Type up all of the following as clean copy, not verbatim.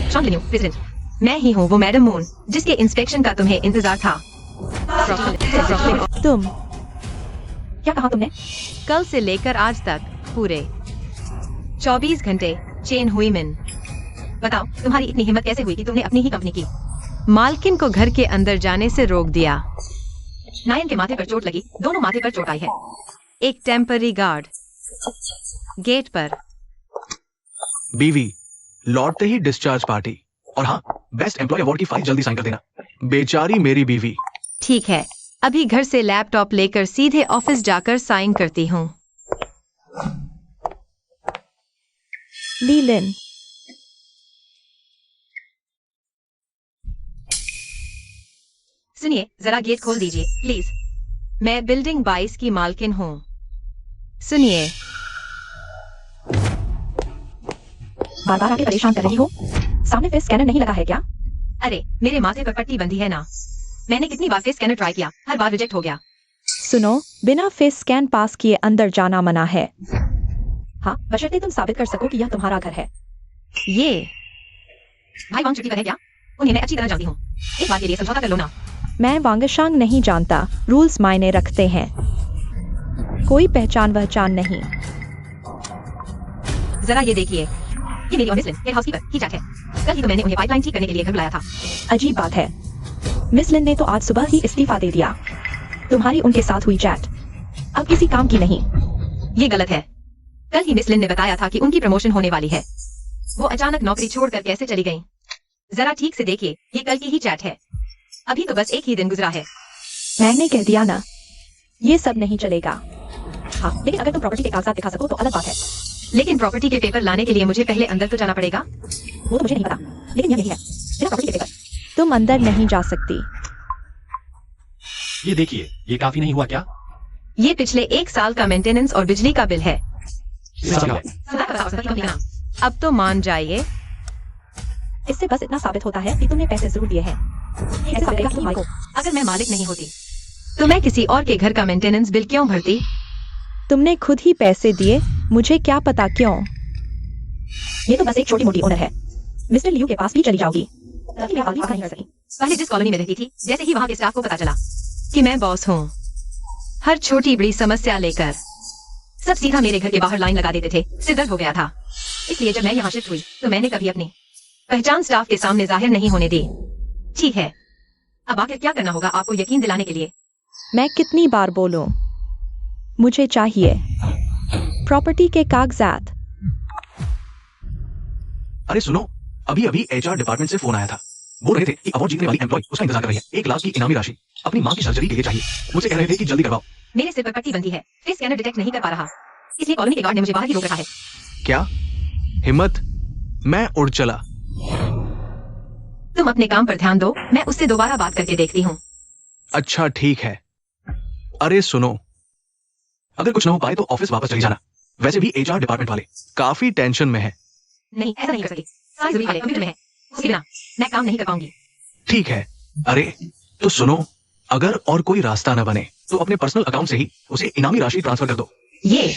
Shantanu, president. मैं ही हूँ वो मैडम मून जिसके इंस्पेक्शन का तुम्हें इंतजार था। तुम क्या कहा तुमने? कल से लेकर आज तक पूरे 24 घंटे चेन हुई मिन। बताओ तुम्हारी इतनी हिम्मत कैसे हुई कि तुमने अपनी ही कंपनी की मालकिन को घर के अंदर जाने से रोक दिया। नायन के माथे पर चोट लगी, दोनों माथे पर चोट आई है। एक टेम्पररी गार्ड गेट पर। बीवी लौटते ही डिस्चार्ज पार्टी, और हाँ, बेस्ट एम्प्लॉय अवार्ड की फाइल जल्दी साइन कर देना। बेचारी मेरी बीवी। ठीक है, अभी घर से लैपटॉप लेकर सीधे ऑफिस जाकर साइन करती हूँ। लीलन, सुनिए, जरा गेट खोल दीजिए प्लीज। मैं बिल्डिंग 22 की मालकिन हूँ। सुनिए, बार बार आके परेशान कर रही हो। सामने फेस स्कैनर नहीं लगा है क्या? अरे मेरे माथे पर पट्टी बंधी है ना। मैंने कितनी बार फेस स्कैनर ट्राई किया, हर बार रिजेक्ट हो गया। सुनो, बिना फेस स्कैन पास किए अंदर जाना मना है। हाँ, बशर्ते तुम साबित कर सको कि यह तुम्हारा घर है। ये भाई वांग छुट्टी पर है क्या? उन्हें मैं अच्छी तरह जानती हूँ। एक बार के लिए समझौता कर लो ना। मैं वांगशांग नहीं जानता, रूल्स मायने रखते हैं। कोई पहचान वहचान नहीं। जरा ये देखिए, ये मेरी और मिस लिन हेड हाउसकीपर की चैट है। कल ही तो मैंने उन्हें पाइपलाइन ठीक करने के लिए घर बुलाया था। अजीब बात है, मिस लिन ने तो आज सुबह ही इस्तीफा दे दिया। तुम्हारी उनके साथ हुई चैट अब किसी काम की नहीं। ये गलत है। कल ही मिस लिन ने बताया था कि उनकी प्रमोशन होने वाली है। वो अचानक नौकरी छोड़कर कैसे चली गईं? जरा ठीक से देखिए, ये कल की ही चैट है। अभी तो बस एक ही दिन गुजरा है। मैंने कह दिया ना, ये सब नहीं चलेगा। हाँ, लेकिन अगर तुम प्रॉपर्टी के कागजात दिखा सको तो अलग बात है। लेकिन प्रॉपर्टी के पेपर लाने के लिए मुझे पहले अंदर तो जाना पड़ेगा। वो तो मुझे नहीं पता, लेकिन यह नहीं है। बिना प्रॉपर्टी के पेपर तुम अंदर नहीं जा सकती। ये देखिए, ये काफी नहीं हुआ क्या? ये पिछले 1 साल का मेंटेनेंस और बिजली का बिल है। समझ गए। कंपनी का नाम। अब तो मान जाइए। इससे बस इतना साबित होता है कि तुमने पैसे जरूर दिए हैं। कैसे साबित करेगा कि तुम मालिक हो? अगर मैं मालिक नहीं होती तो मैं किसी और के घर का मेंटेनेंस बिल क्यों भरती? तुमने खुद ही पैसे दिए, मुझे क्या पता क्यों। ये तो बस एक छोटी मोटी ओनर है। मिस्टर लियू के पास भी चली जाओगी। ताकि मैं आगे नहीं कर सकी। पहले जिस कॉलोनी में रहती थी, जैसे ही वहाँ के स्टाफ को पता चला कि मैं बॉस हूँ, हर छोटी बड़ी समस्या लेकर सब सीधा मेरे घर के बाहर लाइन लगा देते थे। सिर दर्द हो गया था। इसलिए जब मैं यहाँ शिफ्ट हुई तो मैंने कभी अपनी पहचान स्टाफ के सामने जाहिर नहीं होने दी। ठीक है, अब आखिर क्या करना होगा आपको यकीन दिलाने के लिए? मैं कितनी बार बोलूं, मुझे चाहिए प्रॉपर्टी के कागजात। अरे सुनो, अभी अभी एचआर डिपार्टमेंट से फोन आया था। बोल रहे थे कि अवार्ड जीतने वाली एम्प्लॉय उसका इंतजार कर रही है। 1 लाख की इनामी राशि अपनी माँ की सर्जरी के लिए चाहिए। मुझे कह रहे थे कि जल्दी करवाओ। मेरे सिर पर पट्टी बंधी है, फेस स्कैनर डिटेक्ट नहीं कर पा रहा, इसलिए कॉलोनी के गार्ड ने मुझे बाहर ही रोक रखा है। क्या हिम्मत? मैं उड़ चला। तुम अपने काम पर ध्यान दो, मैं उससे दोबारा बात करके देखती हूँ। अच्छा ठीक है। अरे सुनो, अगर कुछ ना हो पाए तो ऑफिस वापस चली जाना। वैसे भी एचआर डिपार्टमेंट वाले काफी टेंशन में है। नहीं, ऐसा नहीं कर सकती। सारी जरूरी फाइलें कंप्यूटर में है, उसके बिना मैं काम नहीं कर पाऊंगी। ठीक है। अरे तो सुनो, अगर और कोई रास्ता न बने तो अपने पर्सनल अकाउंट से ही उसे इनामी राशि ट्रांसफर कर दो। ये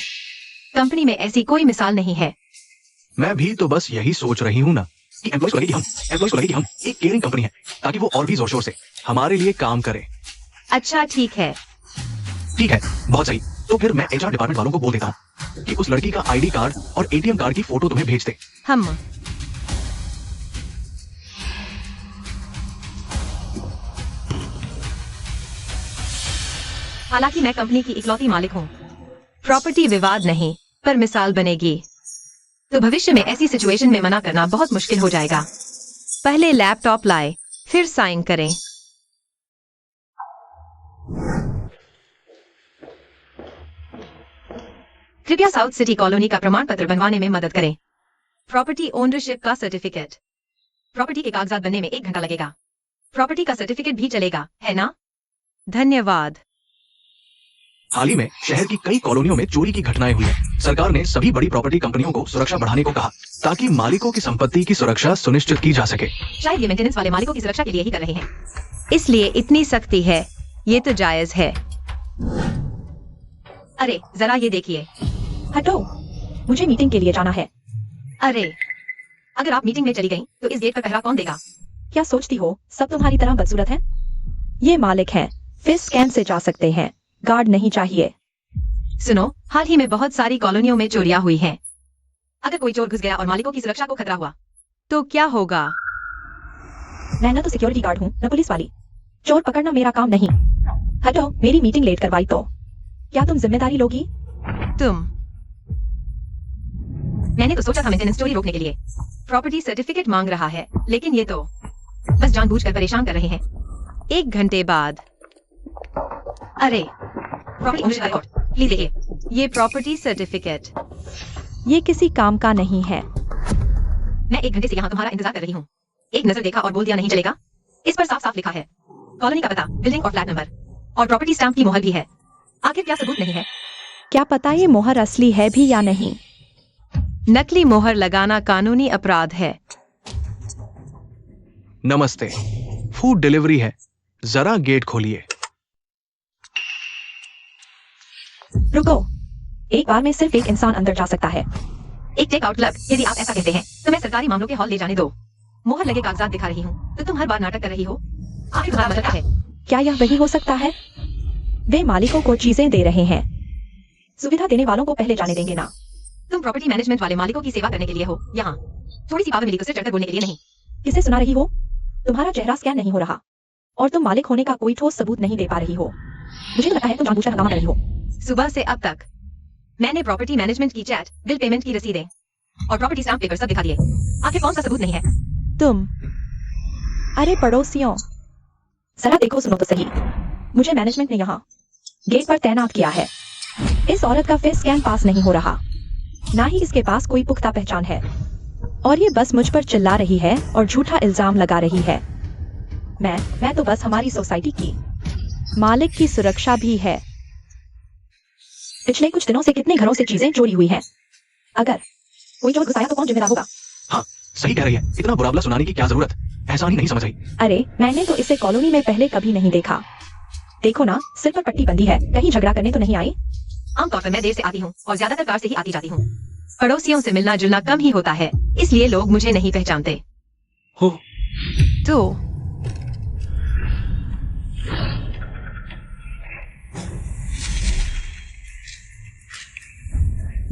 कंपनी में ऐसी कोई मिसाल नहीं है। मैं भी तो बस यही सोच रही हूँ ना कि एम्प्लॉयज को लगे कि हम एक केयरिंग कंपनी है, ताकि वो और भी जोर शोर से हमारे लिए काम करे। अच्छा ठीक है। ठीक है, बहुत सही। तो फिर मैं एचआर डिपार्टमेंट वालों को बोल देता हूँ कि उस लड़की का आईडी कार्ड और एटीएम कार्ड की फोटो तुम्हें भेज दे। हम हालांकि मैं कंपनी की इकलौती मालिक हूँ। प्रॉपर्टी विवाद नहीं, पर मिसाल बनेगी तो भविष्य में ऐसी सिचुएशन में मना करना बहुत मुश्किल हो जाएगा। पहले लैपटॉप लाए, फिर साइन करें। कृपया साउथ सिटी कॉलोनी का प्रमाण पत्र बनवाने में मदद करें। प्रॉपर्टी ओनरशिप का सर्टिफिकेट। प्रॉपर्टी के कागजात बनने में 1 घंटा लगेगा। प्रॉपर्टी का सर्टिफिकेट भी चलेगा, है ना? धन्यवाद। हाल ही में शहर की कई कॉलोनियों में चोरी की घटनाएं हुई हैं। सरकार ने सभी बड़ी प्रॉपर्टी कंपनियों को सुरक्षा बढ़ाने को कहा, ताकि मालिकों की संपत्ति की सुरक्षा सुनिश्चित की जा सके। शायद ये मेंटेनेंस वाले मालिकों की सुरक्षा के लिए ही कर रहे हैं। इसलिए इतनी सख्ती है, ये तो जायज है। अरे जरा ये देखिए। हटो, मुझे मीटिंग के लिए जाना है। अरे अगर आप मीटिंग में चली गई तो इस गेट पर पहरा कौन देगा? क्या सोचती हो सब तुम्हारी तरह बदसूरत हैं? ये मालिक हैं, फेस स्कैन से जा सकते हैं, गार्ड नहीं चाहिए। सुनो, हाल ही में बहुत सारी कॉलोनियों में चोरियां हुई हैं। अगर कोई चोर घुस गया और मालिकों की सुरक्षा को खतरा हुआ तो क्या होगा? मैं न तो सिक्योरिटी गार्ड हूँ न पुलिस वाली। चोर पकड़ना मेरा काम नहीं। हटो, मेरी मीटिंग लेट करवाई तो क्या तुम जिम्मेदारी लोगी? तुम मैंने तो सोचा था मेंटेनेंस चोरी रोकने के लिए। प्रॉपर्टी सर्टिफिकेट मांग रहा है, लेकिन ये तो बस जानबूझकर परेशान कर रहे हैं। 1 घंटे बाद। अरे, प्रॉपर्टी ओनरशिप रिकॉर्ड प्लीज देखिए। ये प्रॉपर्टी सर्टिफिकेट। ये किसी काम का नहीं है। मैं 1 घंटे से यहाँ तुम्हारा इंतजार कर रही हूँ। एक नजर देखा और बोल दिया नहीं चलेगा? इस पर साफ साफ लिखा है कॉलोनी का पता, बिल्डिंग और फ्लैट नंबर, और प्रॉपर्टी स्टैंप की मोहर भी है। आखिर क्या सबूत नहीं है? क्या पता ये मोहर असली है भी या नहीं। नकली मोहर लगाना कानूनी अपराध है। नमस्ते, फूड डिलीवरी है, जरा गेट खोलिए। रुको, एक बार में सिर्फ एक इंसान अंदर जा सकता है। एक टेक आउट क्लब, यदि आप ऐसा कहते हैं तो मैं सरकारी मामलों के हॉल ले जाने दो। मोहर लगे कागजात दिखा रही हूँ तो तुम हर बार नाटक कर रही हो। आखिर तुम्हारा मतलब क्या है? क्या यह वही हो सकता है? वे मालिकों को चीजें दे रहे हैं। सुविधा देने वालों को पहले जाने देंगे ना। तुम प्रॉपर्टी मैनेजमेंट वाले मालिकों की सेवा करने के लिए हो यहाँ। थोड़ी सी पावर मिली तो सिर्फ चढ़कर बोलने के लिए नहीं। किसे सुना रही हो? तुम्हारा चेहरा स्कैन नहीं हो रहा और तुम मालिक होने का कोई ठोस सबूत नहीं दे पा रही हो। मुझे लगता है तुम जानबूझकर हंगामा कर रही हो। सुबह से अब तक मैंने प्रॉपर्टी मैनेजमेंट की चैट, बिल पेमेंट की रसीदें और प्रॉपर्टी स्टैम्प पेपर सब दिखा दिए। आखिर कौन सा सबूत नहीं है? तुम अरे पड़ोसियों, जरा देखो, सुनो तो सही। मुझे मैनेजमेंट ने यहाँ गेट पर तैनात किया है। इस औरत का फेस स्कैन पास नहीं हो रहा, ना ही इसके पास कोई पुख्ता पहचान है, और ये बस मुझ पर चिल्ला रही है और झूठा इल्जाम लगा रही है। मैं तो बस हमारी सोसाइटी की मालिक की सुरक्षा भी है। पिछले कुछ दिनों से कितने घरों से चीजें चोरी हुई हैं। अगर कोई चोर घुसाया तो कौन जिम्मेदार होगा? हाँ, सही कह रही है। इतना बुरा सुनाने की क्या जरूरत? एहसान ही नहीं समझ आई। अरे, मैंने तो इसे कॉलोनी में पहले कभी नहीं देखा। देखो ना, सिर पर पट्टी बंदी है, कहीं झगड़ा करने तो नहीं आई? आमतौर पर मैं देर से आती हूँ और ज्यादातर कार से ही आती जाती हूँ। पड़ोसियों से मिलना जुलना कम ही होता है, इसलिए लोग मुझे नहीं पहचानते। हो तो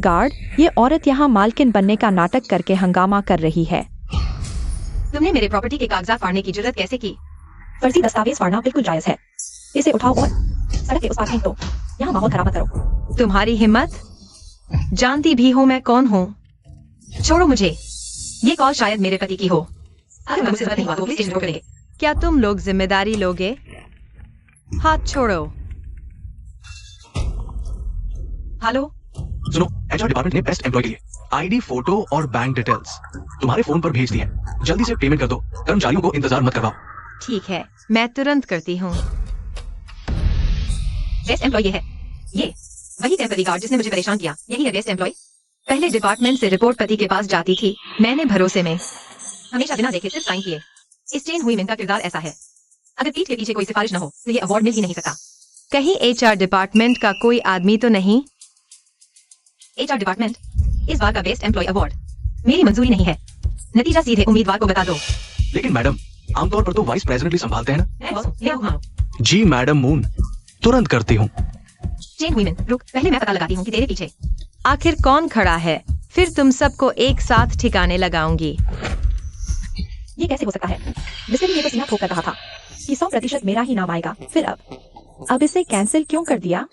गार्ड, ये औरत यहाँ मालकिन बनने का नाटक करके हंगामा कर रही है। तुमने मेरे प्रॉपर्टी के कागजात फाड़ने की जुर्रत कैसे की? फर्जी दस्तावेज फाड़ना बिल्कुल जायज है। इसे उठाओ और सड़क के उस पार फेंक दो। यहाँ माहौल खराब मत करो। तुम्हारी हिम्मत? जानती भी हो मैं कौन हूँ। छोड़ो मुझे। ये कॉल शायद मेरे पति की हो। अगर मैं मुझसे नहीं हुआ तो पुलिस स्टेशन करेंगे। क्या तुम लोग जिम्मेदारी लोगे? हाथ छोड़ो। हेलो, सुनो, एचआर डिपार्टमेंट ने बेस्ट एम्प्लॉय के लिए आईडी, फोटो और बैंक डिटेल्स तुम्हारे फोन पर भेज दी है। जल्दी से पेमेंट कर दो, कर्मचारियों को इंतजार मत करवाओ। ठीक है, मैं तुरंत करती हूँ। बेस्ट एम्प्लॉय ये है। ये वही टेम्पररी गार्ड जिसने मुझे परेशान किया, यही है बेस्ट एम्प्लॉय। पहले डिपार्टमेंट से रिपोर्ट पति के पास जाती थी, मैंने भरोसे में हमेशा बिना देखे सिर्फ साइन किए। इस चेन हुई का किरदार ऐसा है। अगर पीठ के पीछे कोई सिफारिश न हो तो ये अवार्ड मिल ही नहीं सकता। कहीं एचआर डिपार्टमेंट का कोई आदमी तो नहीं? एचआर डिपार्टमेंट, इस बार का बेस्ट एम्प्लॉय अवार्ड मेरी मंजूरी नहीं है। नतीजा सीधे उम्मीदवार को बता दो। लेकिन मैडम, आमतौर पर तो वाइस प्रेसिडेंट ही संभालते हैं ना। मैं बॉस हूं, मेरा हुक्म मानो। जी मैडम मून, तुरंत करती हूँ। चेन हुई रुक, पहले मैं पता लगाती हूँ कि तेरे पीछे आखिर कौन खड़ा है, फिर तुम सबको एक साथ ठिकाने लगाऊंगी। ये कैसे हो सकता है? जिसने ये तो सीना ठोक कर रहा था कि 100% मेरा ही नाम आएगा। फिर अब इसे कैंसिल क्यों कर दिया?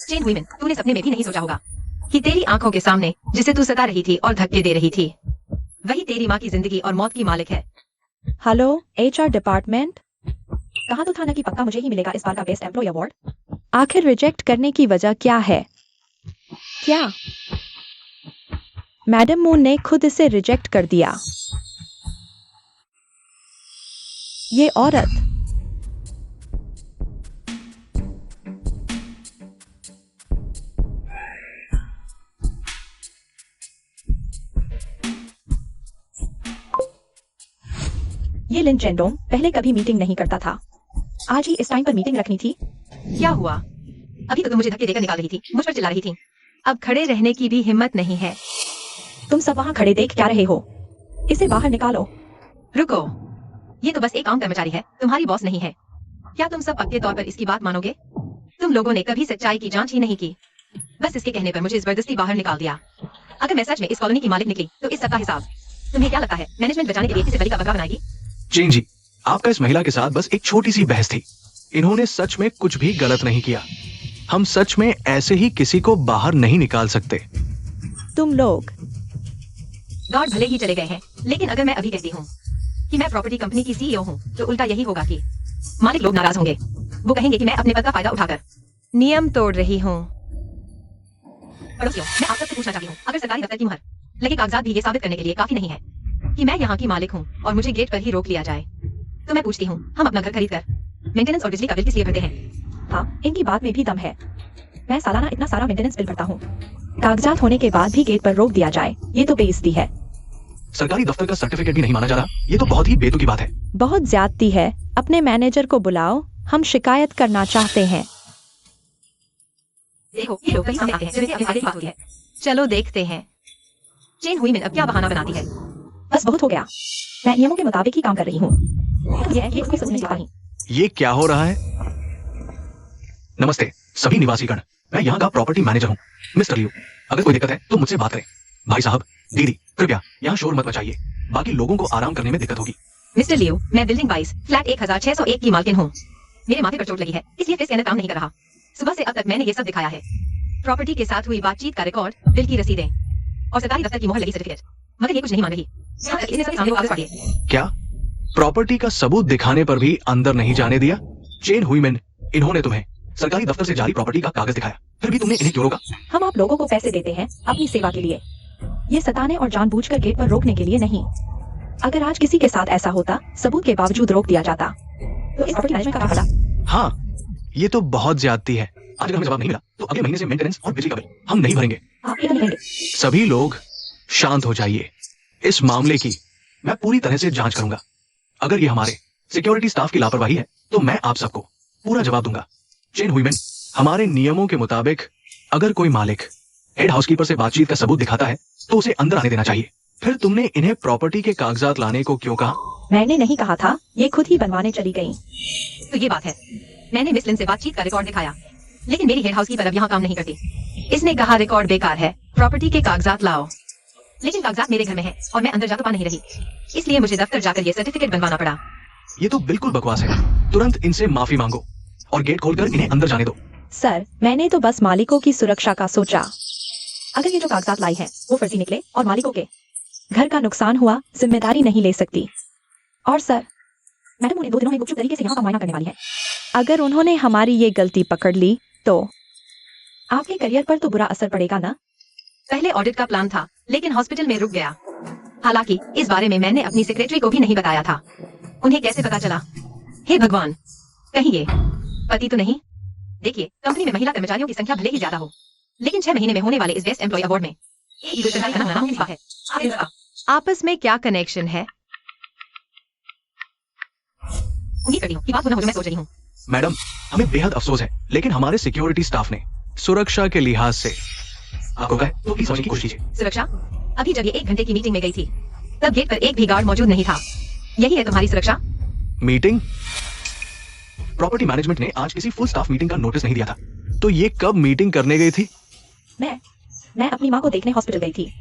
चेन हुई तूने सपने में भी नहीं सोचा होगा कि तेरी आंखों के सामने जिसे तू सता रही थी और धक्के दे रही थी, वही तेरी माँ की जिंदगी और मौत की मालिक है। हेलो एचआर डिपार्टमेंट, कहा तो था ना कि पक्का मुझे ही मिलेगा इस बार का बेस्ट एम्प्लॉय अवार्ड। आखिर रिजेक्ट करने की वजह क्या है? क्या मैडम मून ने खुद इसे रिजेक्ट कर दिया? ये औरत ये लिन चेंडोंग पहले कभी मीटिंग नहीं करता था। आज ही इस टाइम पर मीटिंग रखनी थी। क्या हुआ? अभी तो तुम मुझे धक्के देकर निकाल रही थी, मुझ पर चिल्ला रही थी। अब खड़े रहने की भी हिम्मत नहीं है। तुम सब वहाँ खड़े देख क्या रहे हो? इसे बाहर निकालो। रुको, ये तो बस एक आम कर्मचारी है, तुम्हारी बॉस नहीं है। क्या तुम सब पक्के तौर पर इसकी बात मानोगे? तुम लोगों ने कभी सच्चाई की जांच ही नहीं की, बस इसके कहने पर मुझे जबरदस्ती बाहर निकाल दिया। अगर मैं सच में इस कॉलोनी की मालिक निकली तो इस सबका हिसाब तुम्हें क्या लगता है मैनेजमेंट बचाने के लिए किसी गली का बंगला बनाएगी? चेन जी, आपका इस महिला के साथ बस एक छोटी सी बहस थी। इन्होंने सच में कुछ भी गलत नहीं किया। हम सच में ऐसे ही किसी को बाहर नहीं निकाल सकते। तुम लोग गार्ड भले ही चले गए हैं, लेकिन अगर मैं अभी कहती हूँ कि मैं प्रॉपर्टी कंपनी की सीईओ हूँ तो उल्टा यही होगा कि मालिक लोग नाराज होंगे। वो कहेंगे कि मैं अपने पद का फायदा उठाकर नियम तोड़ रही हूँ। पड़ोसियों, मैं आप सबसे पूछना चाहती हूँ, अगर सरकारी दफ्तर की मुहर लगे कागजात भी ये साबित करने के लिए काफी नहीं है कि मैं यहाँ की मालिक हूँ और मुझे गेट पर ही रोक लिया जाए, तो मैं पूछती हूँ, हम अपना घर खरीद कर मेंटेनेंस और बिजली का बिल किस लिए भरते हैं? हाँ, इनकी बात में भी दम है। मैं सालाना इतना सारा मेंटेनेंस बिल भरता हूँ, कागजात होने के बाद भी गेट पर रोक दिया जाए, ये तो बेइज्जती है। सरकारी दफ्तर का सर्टिफिकेट भी नहीं माना जा रहा, ये तो बहुत ही बेतुकी बात है। बहुत ज्यादती है। अपने मैनेजर को बुलाओ, हम शिकायत करना चाहते हैं। देखो, ये लोग कहीं सामने आते हैं जिनसे अपने आगे की बात होती है। चलो देखते हैं चेन हुई अब क्या बहाना बनाती है। बस बहुत हो गया, मैं नियमों के मुताबिक ही काम कर रही हूँ। ये कोई सबूत नहीं दिखा रही। ये क्या हो रहा है? नमस्ते सभी निवासीगण, मैं यहाँ का प्रॉपर्टी मैनेजर हूँ, मिस्टर लियो। अगर कोई दिक्कत है तो मुझसे बात करें। भाई साहब, दीदी, कृपया यहाँ शोर मत मचाइए, बाकी लोगों को आराम करने में दिक्कत होगी। मिस्टर लियो, मैं बिल्डिंग 22 फ्लैट 1601 की मालकिन हूँ। मेरे माथे पर चोट लगी है, इसलिए फेस स्कैनर काम नहीं कर रहा। सुबह से अब तक मैंने ये सब दिखाया है, प्रॉपर्टी के साथ हुई बातचीत का रिकॉर्ड, बिल की रसीदें और सरकारी दफ्तर की मोहर लगी सर्टिफिकेट, मगर ये कुछ नहीं मान रही। इन्हें सभी सामने वो कागज पढ़िए। क्या प्रॉपर्टी का सबूत दिखाने पर भी अंदर नहीं जाने दिया? चेन हुईमेन, इन्होंने तुम्हें सरकारी दफ्तर से जारी प्रॉपर्टी का कागज दिखाया, फिर भी तुमने इन्हें क्यों रोका? हम आप लोगों को पैसे देते हैं अपनी सेवा के लिए, ये सताने और जानबूझकर गेट पर रोकने के लिए नहीं। अगर आज किसी के साथ ऐसा होता, सबूत के बावजूद रोक दिया जाता, तो इस प्रॉपर्टी मैनेजमेंट का क्या फायदा? हाँ, ये तो बहुत ज्यादती है। आज अगर हमें जवाब नहीं मिला तो अगले महीने से मेंटेनेंस और बिजली का बिल हम नहीं भरेंगे। आप ये तो नहीं कहेंगे। सभी लोग शांत हो जाइए। इस मामले की मैं पूरी तरह से जांच करूंगा। अगर ये हमारे सिक्योरिटी स्टाफ की लापरवाही है तो मैं आप सबको पूरा जवाब दूंगा। चेन हुईमेन, हमारे नियमों के मुताबिक अगर कोई मालिक हेड हाउसकीपर से बातचीत का सबूत दिखाता है तो उसे अंदर आने देना चाहिए। फिर तुमने इन्हें प्रॉपर्टी के कागजात लाने को क्यों कहा? मैंने नहीं कहा था, ये खुद ही बनवाने चली गई। तो ये बात है, मैंने मिस लिन से बातचीत का रिकॉर्ड दिखाया, लेकिन मेरी हेड हाउसकीपर अब यहाँ काम नहीं करती। इसने कहा रिकॉर्ड बेकार है, प्रॉपर्टी के कागजात लाओ, लेकिन कागजात मेरे घर में है और मैं अंदर जा तो पा नहीं रही, इसलिए मुझे दफ्तर जाकर ये सर्टिफिकेट बनवाना पड़ा। ये तो बिल्कुल बकवास है। तुरंत इनसे माफी मांगो और गेट खोलकर इन्हें अंदर जाने दो। सर, मैंने तो बस मालिकों की सुरक्षा का सोचा। अगर ये जो कागजात लाई है वो फर्जी निकले और मालिकों के घर का नुकसान हुआ, जिम्मेदारी नहीं ले सकती। और सर, मैडम उन्हें 2 दिनों में गुपचुप तरीके से यहाँ का मुआयना करने वाली है। अगर उन्होंने हमारी ये गलती पकड़ ली तो आपके करियर पर तो बुरा असर पड़ेगा ना। पहले ऑडिट का प्लान था, लेकिन हॉस्पिटल में रुक गया। हालांकि इस बारे में मैंने अपनी सेक्रेटरी को भी नहीं बताया था। उन्हें कैसे पता चला? हे भगवान, कहीं ये पति तो नहीं? देखिए, कंपनी में महिला कर्मचारियों की संख्या भले ही ज्यादा हो, लेकिन 6 महीने में होने वाले इस बेस्ट एम्प्लॉय अवार्ड में एक दूसरे का नाम नाम लिखा है। आपस में क्या कनेक्शन है? उम्मीद करती हूँ कि बात होना हो जो मैं सोच रही हूँ। मैडम, हमें बेहद अफसोस है, लेकिन हमारे सिक्योरिटी स्टाफ ने सुरक्षा के लिहाज से आपको कहा तो प्लीज समझने की कोशिश कीजिए। सुरक्षा? अभी जब ये 1 घंटे की मीटिंग में गई थी, तब गेट पर एक भी गार्ड मौजूद नहीं था। यही है तुम्हारी सुरक्षा? मीटिंग? प्रॉपर्टी मैनेजमेंट ने आज किसी फुल स्टाफ मीटिंग का नोटिस नहीं दिया था, तो ये कब मीटिंग करने गई थी? मैं अपनी माँ को देखने हॉस्पिटल गई थी।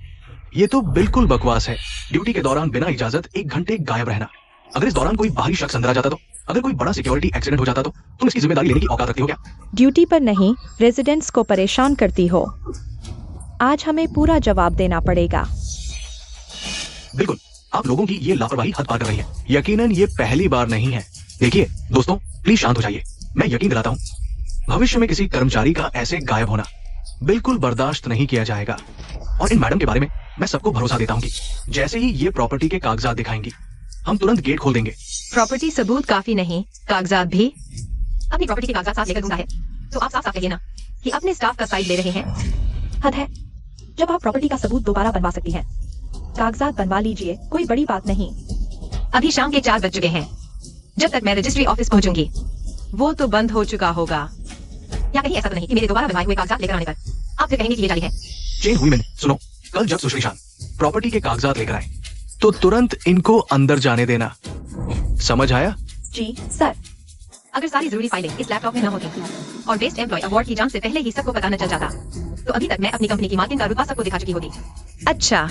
ये तो बिल्कुल बकवास है। ड्यूटी के दौरान बिना इजाजत 1 घंटे गायब रहना। अगर इस दौरान कोई बाहरी शख्स अंदर आ जाता तो, अगर कोई बड़ा सिक्योरिटी एक्सीडेंट हो जाता तो तुम इसकी जिम्मेदारी लेने की औकात रखती हो क्या? ड्यूटी पर नहीं, रेजिडेंट्स को परेशान करती हो। आज हमें पूरा जवाब देना पड़ेगा। बिल्कुल, आप लोगों की ये लापरवाही हद पार कर रही है। यकीनन ये पहली बार नहीं है। देखिए दोस्तों, प्लीज शांत हो जाइए। मैं यकीन दिलाता हूँ, भविष्य में किसी कर्मचारी का ऐसे गायब होना बिल्कुल बर्दाश्त नहीं किया जाएगा। और इन मैडम के बारे में मैं सबको भरोसा देता हूँ कि जैसे ही ये प्रॉपर्टी के कागजात दिखाएंगी, हम तुरंत गेट खोल देंगे। प्रॉपर्टी सबूत काफी नहीं, कागजात भी? अपनी प्रॉपर्टी के कागजात साथ लेकर घूमता है, तो आप साफ साफ कहिए ना कि अपने स्टाफ का साइड ले रहे हैं। हद है। जब आप प्रॉपर्टी का सबूत दोबारा बनवा सकती हैं, कागजात बनवा लीजिए, कोई बड़ी बात नहीं। अभी शाम के 4 बज चुके हैं। जब तक मैं रजिस्ट्री ऑफिस पहुंचूंगी, वो तो बंद हो चुका होगा। या कहीं ऐसा तो नहीं कि मेरे दोबारा बनवाए हुए कागजात लेकर आने पर आप फिर कहेंगे कि ये जाली है? चेन हुई मैंने सुनो, कल जब सुश्री शान प्रॉपर्टी के कागजात लेकर आए तो तुरंत इनको अंदर जाने देना। समझ आया? जी सर। अगर सारी जरूरी फाइलें इस लैपटॉप में न होती और बेस्ट एम्प्लॉय अवार्ड की जांच से पहले ही सबको पता न चल जाता तो अभी तक मैं अपनी कंपनी की मार्केटिंग का रुतबा सबको दिखा चुकी होती। अच्छा,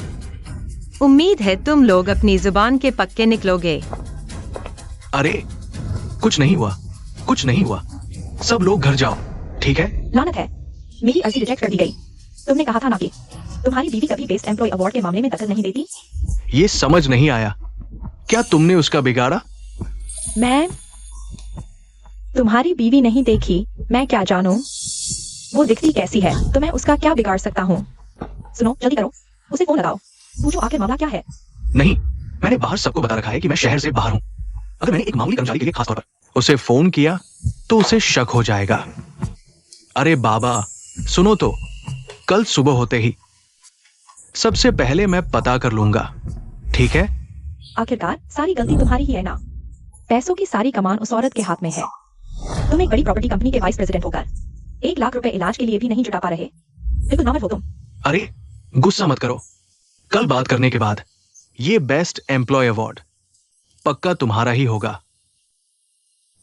उम्मीद है तुम लोग अपनी जुबान के पक्के निकलोगे। अरे कुछ नहीं हुआ, कुछ नहीं हुआ। सब लोग घर जाओ, ठीक है? लानत है, मेरी अर्जी रिजेक्ट कर दी गई। तुमने कहा था ना कि तुम्हारी बीवी कभी बेस्ट एम्प्लॉय अवार्ड के मामले में दखल नहीं देती। ये समझ नहीं आया, क्या तुमने उसका बिगाड़ा? मैं तुम्हारी बीवी नहीं देखी, मैं क्या जानूं वो दिखती कैसी है, तो मैं उसका क्या बिगाड़ सकता हूँ। सुनो, जल्दी करो, उसे फोन लगाओ, पूछो आखिर मामला क्या है। नहीं, मैंने बाहर सबको बता रखा है कि मैं शहर से बाहर हूँ। अगर मैंने एक मामूली कर्मचारी के लिए खासतौर पर उसे फोन किया तो उसे शक हो जाएगा। अरे बाबा सुनो तो, कल सुबह होते ही सबसे पहले मैं पता कर लूंगा, ठीक है? आखिरकार सारी गलती तुम्हारी ही है ना। पैसों की सारी कमान उस औरत के हाथ में है। तुम एक बड़ी प्रॉपर्टी कंपनी के वाइस प्रेसिडेंट होकर 1 लाख रुपए इलाज के लिए भी नहीं जुटा पा रहे। बिल्कुल नामर्द हो तुम। अरे गुस्सा मत करो, कल बात करने के बाद ये बेस्ट एम्प्लॉय अवार्ड पक्का तुम्हारा ही होगा।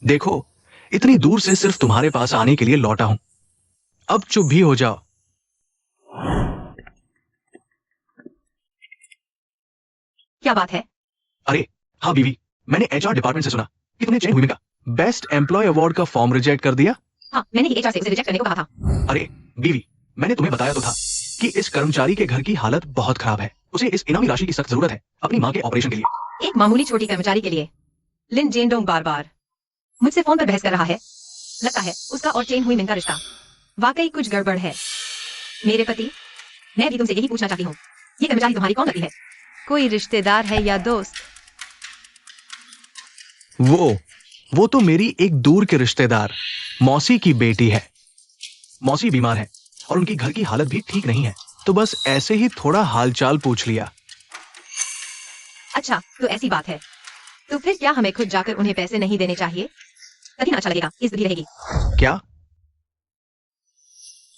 देखो, इतनी दूर से सिर्फ तुम्हारे पास आने के लिए लौटा हूं। अब चुप भी हो जाओ। क्या बात है? अरे हाँ बीवी, मैंने एचआर डिपार्टमेंट से सुना कि तुमने चेन हुई का बेस्ट एम्प्लॉय अवार्ड का फॉर्म रिजेक्ट कर दिया। हाँ, मैंने ही एचआर से उसे रिजेक्ट करने को कहा था। अरे बीवी, मैंने तुम्हें बताया तो था कि इस कर्मचारी के घर की हालत बहुत खराब है। उसे इस इनामी राशि की सख्त जरूरत है अपनी माँ के ऑपरेशन के लिए। एक मामूली छोटी कर्मचारी के लिए लिन जेनडोंग बार बार मुझसे फोन पर बहस कर रहा है। लगता है उसका और चेन हुई मिन का रिश्ता वाकई कुछ गड़बड़ है। मेरे पति, मैं भी तुमसे यही पूछना चाहती हूँ, ये कर्मचारी तुम्हारी कौन लगती है? कोई रिश्तेदार है या दोस्त? वो तो मेरी एक दूर के रिश्तेदार मौसी की बेटी है। मौसी बीमार है और उनकी घर की हालत भी ठीक नहीं है, तो बस ऐसे ही थोड़ा हालचाल पूछ लिया। अच्छा, तो ऐसी बात है। तो फिर क्या हमें खुद जाकर उन्हें पैसे नहीं देने चाहिए? कभी ना अच्छा लगेगा, इज्जत भी रहेगी। क्या?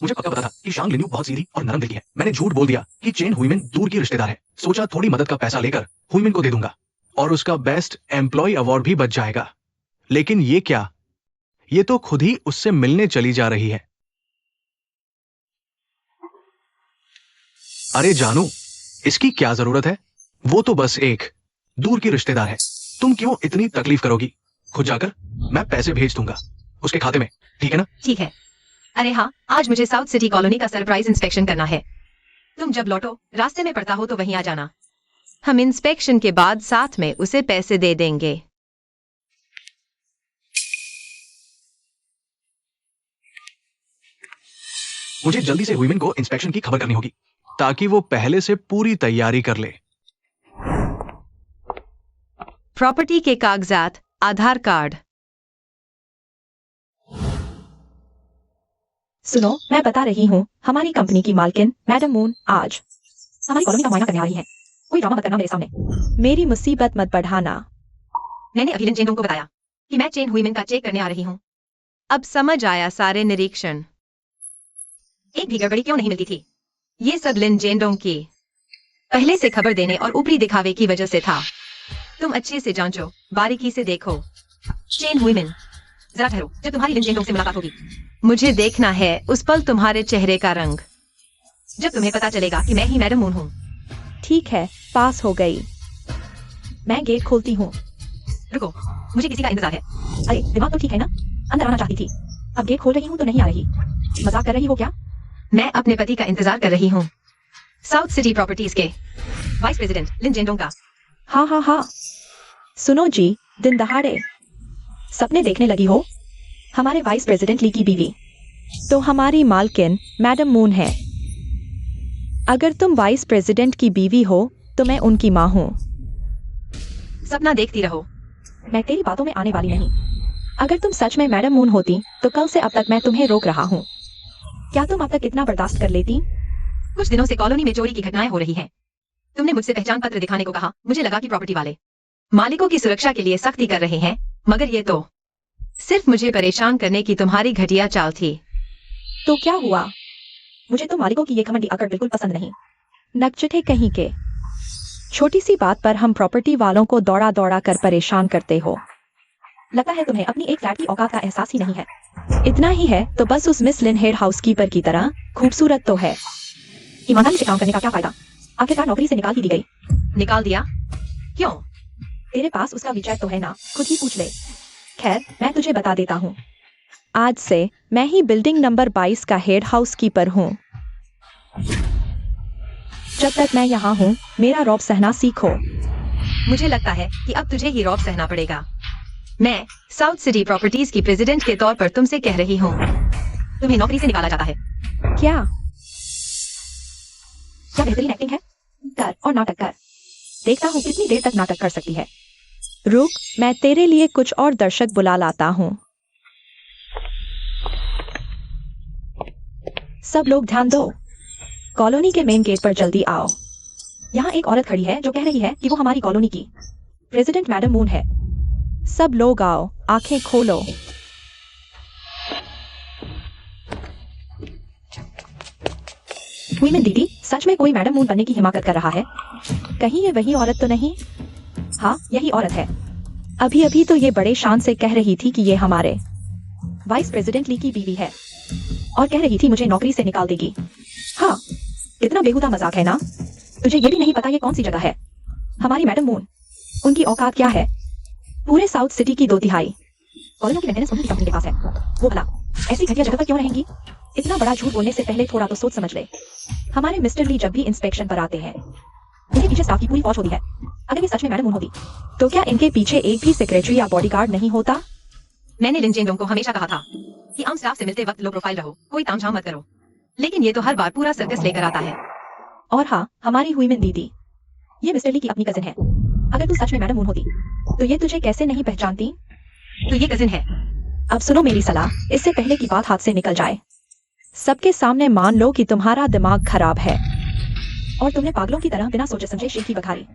मुझे पता था कि शांग लिन्यू बहुत सीधी और नरम दिल की है। मैंने झूठ बोल दिया कि चेन हुईमिन दूर की रिश्तेदार है। सोचा थोड़ी मदद का पैसा लेकर हुईमिन को दे दूंगा और उसका बेस्ट एम्प्लॉय अवार्ड भी बच जाएगा। लेकिन ये क्या, ये तो खुद ही उससे मिलने चली जा रही है। अरे जानू, इसकी क्या जरूरत है? वो तो बस एक दूर की रिश्तेदार है, तुम क्यों इतनी तकलीफ करोगी? खुद जाकर मैं पैसे भेज दूंगा उसके खाते में, ठीक है ना? ठीक है। अरे हाँ, आज मुझे साउथ सिटी कॉलोनी का सरप्राइज इंस्पेक्शन करना है। तुम जब लौटो रास्ते में पड़ता हो तो वहीं आ जाना। हम इंस्पेक्शन के बाद साथ में उसे पैसे दे देंगे। मुझे जल्दी से हुईमिन को इंस्पेक्शन की खबर करनी होगी ताकि वो पहले से पूरी तैयारी कर ले। प्रॉपर्टी के कागजात, आधार कार्ड। सुनो, मैं बता रही हूँ, हमारी कंपनी की मालकिन मैडम मून आज हमारी कॉलोनी का मुआयना करने आ रही है। कोई ड्रामा मत करना मेरे सामने। मेरी मुसीबत मत बढ़ाना। मैंने अभी लिन जेनडोंग को बताया कि मैं चेन हुईमिन का चेक करने आ रही हूँ। अब समझ आया सारे निरीक्षण। एक भी गड़बड़ी क्यों नहीं मिलती थी? ये सब लिन जेनडोंग की पहले से खबर देने और ऊपरी दिखावे की वजह से था। तुम अच्छे से जांचो, बारीकी से देखो। चेन हुईमिन, जरा ठहरो, जब तुम्हारी लिन जेनडोंग से मुलाकात होगी मुझे देखना है उस पल तुम्हारे चेहरे का रंग। जब तुम्हें पता चलेगा कि मैं ही मैडम मून हूँ। ठीक है, पास हो गई। मैं गेट खोलती हूँ। रुको, मुझे किसी का इंतजार है। अरे दिमाग तो ठीक है ना? अंदर आना चाहती थी, अब गेट खोल रही हूँ तो नहीं आ रही। मजाक कर रही हो क्या? मैं अपने पति का इंतजार कर रही हूँ, साउथ सिटी प्रॉपर्टीज के वाइस प्रेसिडेंट लिन जेनडोंग का। हाँ। सुनो जी, दिन दहाड़े सपने देखने लगी हो? हमारे वाइस प्रेसिडेंट ली की बीवी तो हमारी मालकिन मैडम मून है। अगर तुम वाइस प्रेसिडेंट की बीवी हो तो मैं उनकी माँ हूँ। सपना देखती रहो। मैं तेरी बातों में आने वाली नहीं। अगर तुम सच में मैडम मून होती तो कल से अब तक मैं तुम्हें रोक रहा हूँ। क्या तुम अब तक इतना बर्दाश्त कर लेती? कुछ दिनों से कॉलोनी में चोरी की घटनाएं हो रही हैं। तुमने मुझसे पहचान पत्र दिखाने को कहा। मुझे लगा कि प्रॉपर्टी वाले मालिकों की सुरक्षा के लिए सख्ती कर रहे हैं, मगर ये तो सिर्फ मुझे परेशान करने की तुम्हारी घटिया चाल थी। तो क्या हुआ? मुझे तो मालिकों की ये घमंडी अकड़ बिल्कुल पसंद नहीं। नकचटे कहीं के। छोटी सी बात पर हम प्रॉपर्टी वालों को दौड़ा दौड़ा कर परेशान करते हो। लगता है तुम्हें अपनी एक फ्लैट की औकात का एहसास ही नहीं है। इतना ही है तो बस उस मिस लिन हेड हाउसकीपर की तरह खूबसूरत तो है। ईमानदारी से काम करने का क्या फायदा? आखिरकार नौकरी से निकाल ही दी गई। निकाल दिया? क्यों? तेरे पास उसका विचार तो है ना, खुद ही पूछ ले। खैर, मैं तुझे बता देता हूँ। आज से मैं ही बिल्डिंग नंबर 22 का हेड हाउसकीपर हूँ। जब तक मैं यहाँ हूँ मेरा रौब सहना सीखो। मुझे लगता है कि अब तुझे ही रौब सहना पड़ेगा। मैं साउथ सिटी प्रॉपर्टीज की प्रेसिडेंट के तौर पर तुमसे कह रही हूँ, तुम्हें नौकरी से निकाला जाता है। क्या? क्या बेहतरीन एक्टिंग है? कर और नाटक कर। देखता हूँ कितनी देर तक नाटक कर सकती है। रुक, मैं तेरे लिए कुछ और दर्शक बुला लाता हूँ। सब लोग ध्यान दो। कॉलोनी के मेन गेट पर जल्दी आओ। यहाँ एक औरत खड़ी है जो कह रही है कि वो हमारी कॉलोनी की प्रेसिडेंट मैडम मून है। सब लोग आओ, आंखें खोलो। वीमेन दीदी, सच में कोई मैडम मून बनने की हिमाकत कर रहा है? कहीं ये वही औरत तो नहीं? हाँ, यही औरत है। अभी अभी तो ये बड़े शान से कह रही थी कि ये हमारे वाइस प्रेसिडेंट ली की बीवी है और कह रही थी मुझे नौकरी से निकाल देगी। हाँ, कितना बेहुदा मजाक है ना? तुझे ये भी नहीं पता ये कौन सी जगह है? हमारी मैडम मून, उनकी औकात क्या है? पूरे साउथ सिटी की 2/3 कॉलोनी की मेंटेनेंस उनकी कंपनी के पास है। वो भला ऐसी घटिया जगह पर क्यों रहेंगी? इतना बड़ा झूठ बोलने से पहले थोड़ा तो सोच समझ ले। हमारे मिस्टर ली जब भी इंस्पेक्शन पर आते हैं उनके पीछे स्टाफ की पूरी फौज होती है। अगर ये सच में मैडम मून होती तो क्या इनके पीछे एक भी सेक्रेटरी या बॉडीगार्ड नहीं होता? मैंने लिन जेंडोंग को हमेशा कहा था कि आम स्टाफ से मिलते वक्त लो प्रोफाइल रहो, कोई तामझाम मत करो, लेकिन ये तो हर बार पूरा सर्कस लेकर आता है। और हाँ, हमारी वीमेन दीदी, ये मिस्टर ली की अपनी कजिन है। अगर तू सच में मैडम मून होती तो ये तुझे कैसे नहीं पहचानती? तो ये कजिन है। अब सुनो मेरी सलाह, इससे पहले की बात हाथ से निकल जाए। सबके सामने मान लो कि तुम्हारा दिमाग खराब है और तुमने पागलों की तरह बिना सोचे समझे शीखी बखारी,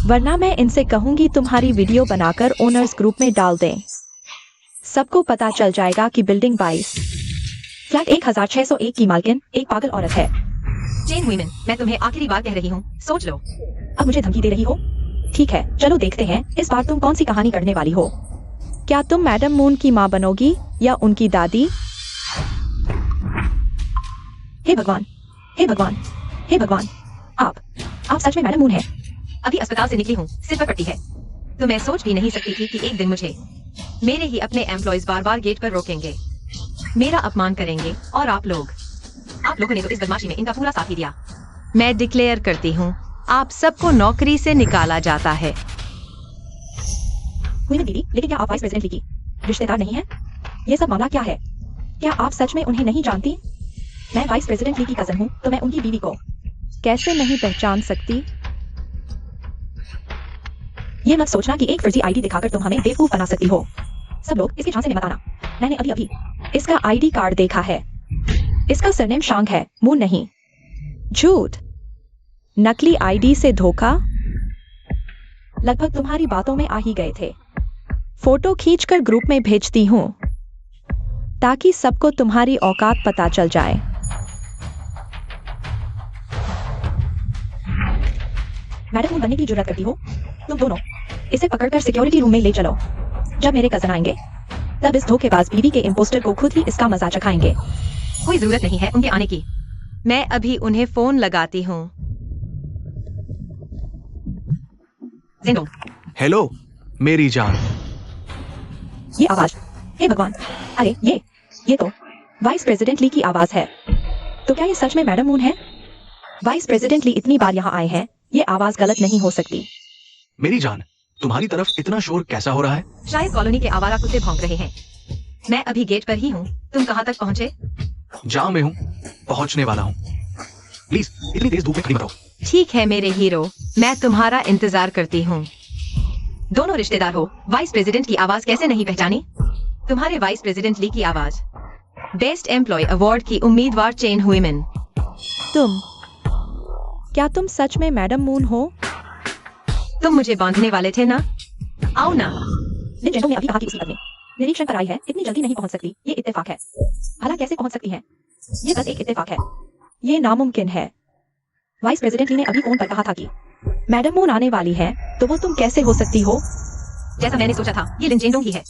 वरना मैं इनसे कहूंगी तुम्हारी वीडियो बनाकर ओनर्स ग्रुप में डाल दें। सबको पता चल जाएगा कि बिल्डिंग 22 फ्लैट 1601 की मालकिन एक पागल औरत है। चेन वीमेन, मैं तुम्हें आखिरी बार कह रही हूँ, सोच लो। अब मुझे धमकी दे रही हो? ठीक है, चलो देखते हैं इस बार तुम कौन सी कहानी करने वाली हो। क्या तुम मैडम मून की माँ बनोगी या उनकी दादी? हे भगवान, हे भगवान, हे भगवान, आप सच में मैडम मून है? अभी अस्पताल से निकली हूँ, सिर पर पट्टी है, तो मैं सोच भी नहीं सकती थी कि एक दिन मुझे मेरे ही अपने एम्प्लॉयज बार बार गेट पर रोकेंगे, मेरा अपमान करेंगे, और आप लोगों ने तो इस बदमाशी में इनका पूरा साथ ही दिया। मैं डिक्लेयर करती हूँ, आप सबको नौकरी से निकाला जाता है। वीमेन दीदी, लेकिन क्या आप वाइस प्रेसिडेंट ली की रिश्तेदार नहीं है? ये सब मामला क्या है? क्या आप सच में उन्हें नहीं जानती? मैं वाइस प्रेसिडेंट ली की कजन हूँ, तो मैं उनकी बीवी को कैसे नहीं पहचान सकती? ये मत सोचना कि एक फर्जी आईडी दिखाकर तुम हमें बेवकूफ बना सकती हो। सब लोग इसके झांसे में मत आना। मैंने अभी इसका आईडी कार्ड देखा है। इसका सरनेम शांग है, मून नहीं। झूठ, नकली आईडी से धोखा। लगभग तुम्हारी बातों में आ ही गए थे। फोटो खींचकर ग्रुप में भेजती हूँ ताकि सबको तुम्हारी औकात पता चल जाए। मैडम मून बनने की जुर्रत करती हो? तुम दोनों इसे पकड़कर सिक्योरिटी रूम में ले चलो। जब मेरे कजन आएंगे तब इस धोखेबाज बीवी के इम्पोस्टर को खुद ही इसका मजा चखाएंगे। कोई जरूरत नहीं है उनके आने की। मैं अभी उन्हें फोन लगाती हूँ। जेंडोंग। हेलो मेरी जान। ये आवाज, हे भगवान, अरे ये तो वाइस प्रेसिडेंट ली की आवाज है। तो क्या ये सच में मैडम मून है? वाइस प्रेसिडेंट ली इतनी बार यहाँ आए हैं, ये आवाज गलत नहीं हो सकती। मेरी जान, तुम्हारी तरफ इतना शोर कैसा हो रहा है? शायद कॉलोनी के आवारा कुत्ते भौंक रहे हैं। मैं अभी गेट पर ही हूँ, तुम कहाँ तक पहुँचे? जाम में हूँ, पहुँचने वाला हूँ। प्लीज इतनी तेज धूप में खड़ी मत रहो। ठीक है मेरे हीरो, मैं तुम्हारा इंतजार करती हूँ। दोनों रिश्तेदार हो, वाइस प्रेसिडेंट की आवाज कैसे नहीं पहचानी? तुम्हारे वाइस प्रेसिडेंट ली की आवाज। बेस्ट एम्प्लॉय अवार्ड की उम्मीदवार चेन हुईमिन। क्या तुम सच में मैडम मून हो? तुम मुझे बांधने वाले थे ना? आओ ना। लिन जेंडोंग ने अभी कहा कि उसकी पत्नी निरीक्षण पर आई है, इतनी जल्दी नहीं पहुंच सकती। ये इत्तेफाक है। भला कैसे पहुंच सकती है? ये बस एक इत्तेफाक है। ये नामुमकिन है। वाइस प्रेसिडेंट ली ने अभी फोन पर कहा था कि मैडम मून आने वाली है तो वो तुम कैसे हो सकती हो? जैसा मैंने सोचा था, ये लिन जेंडोंग ही है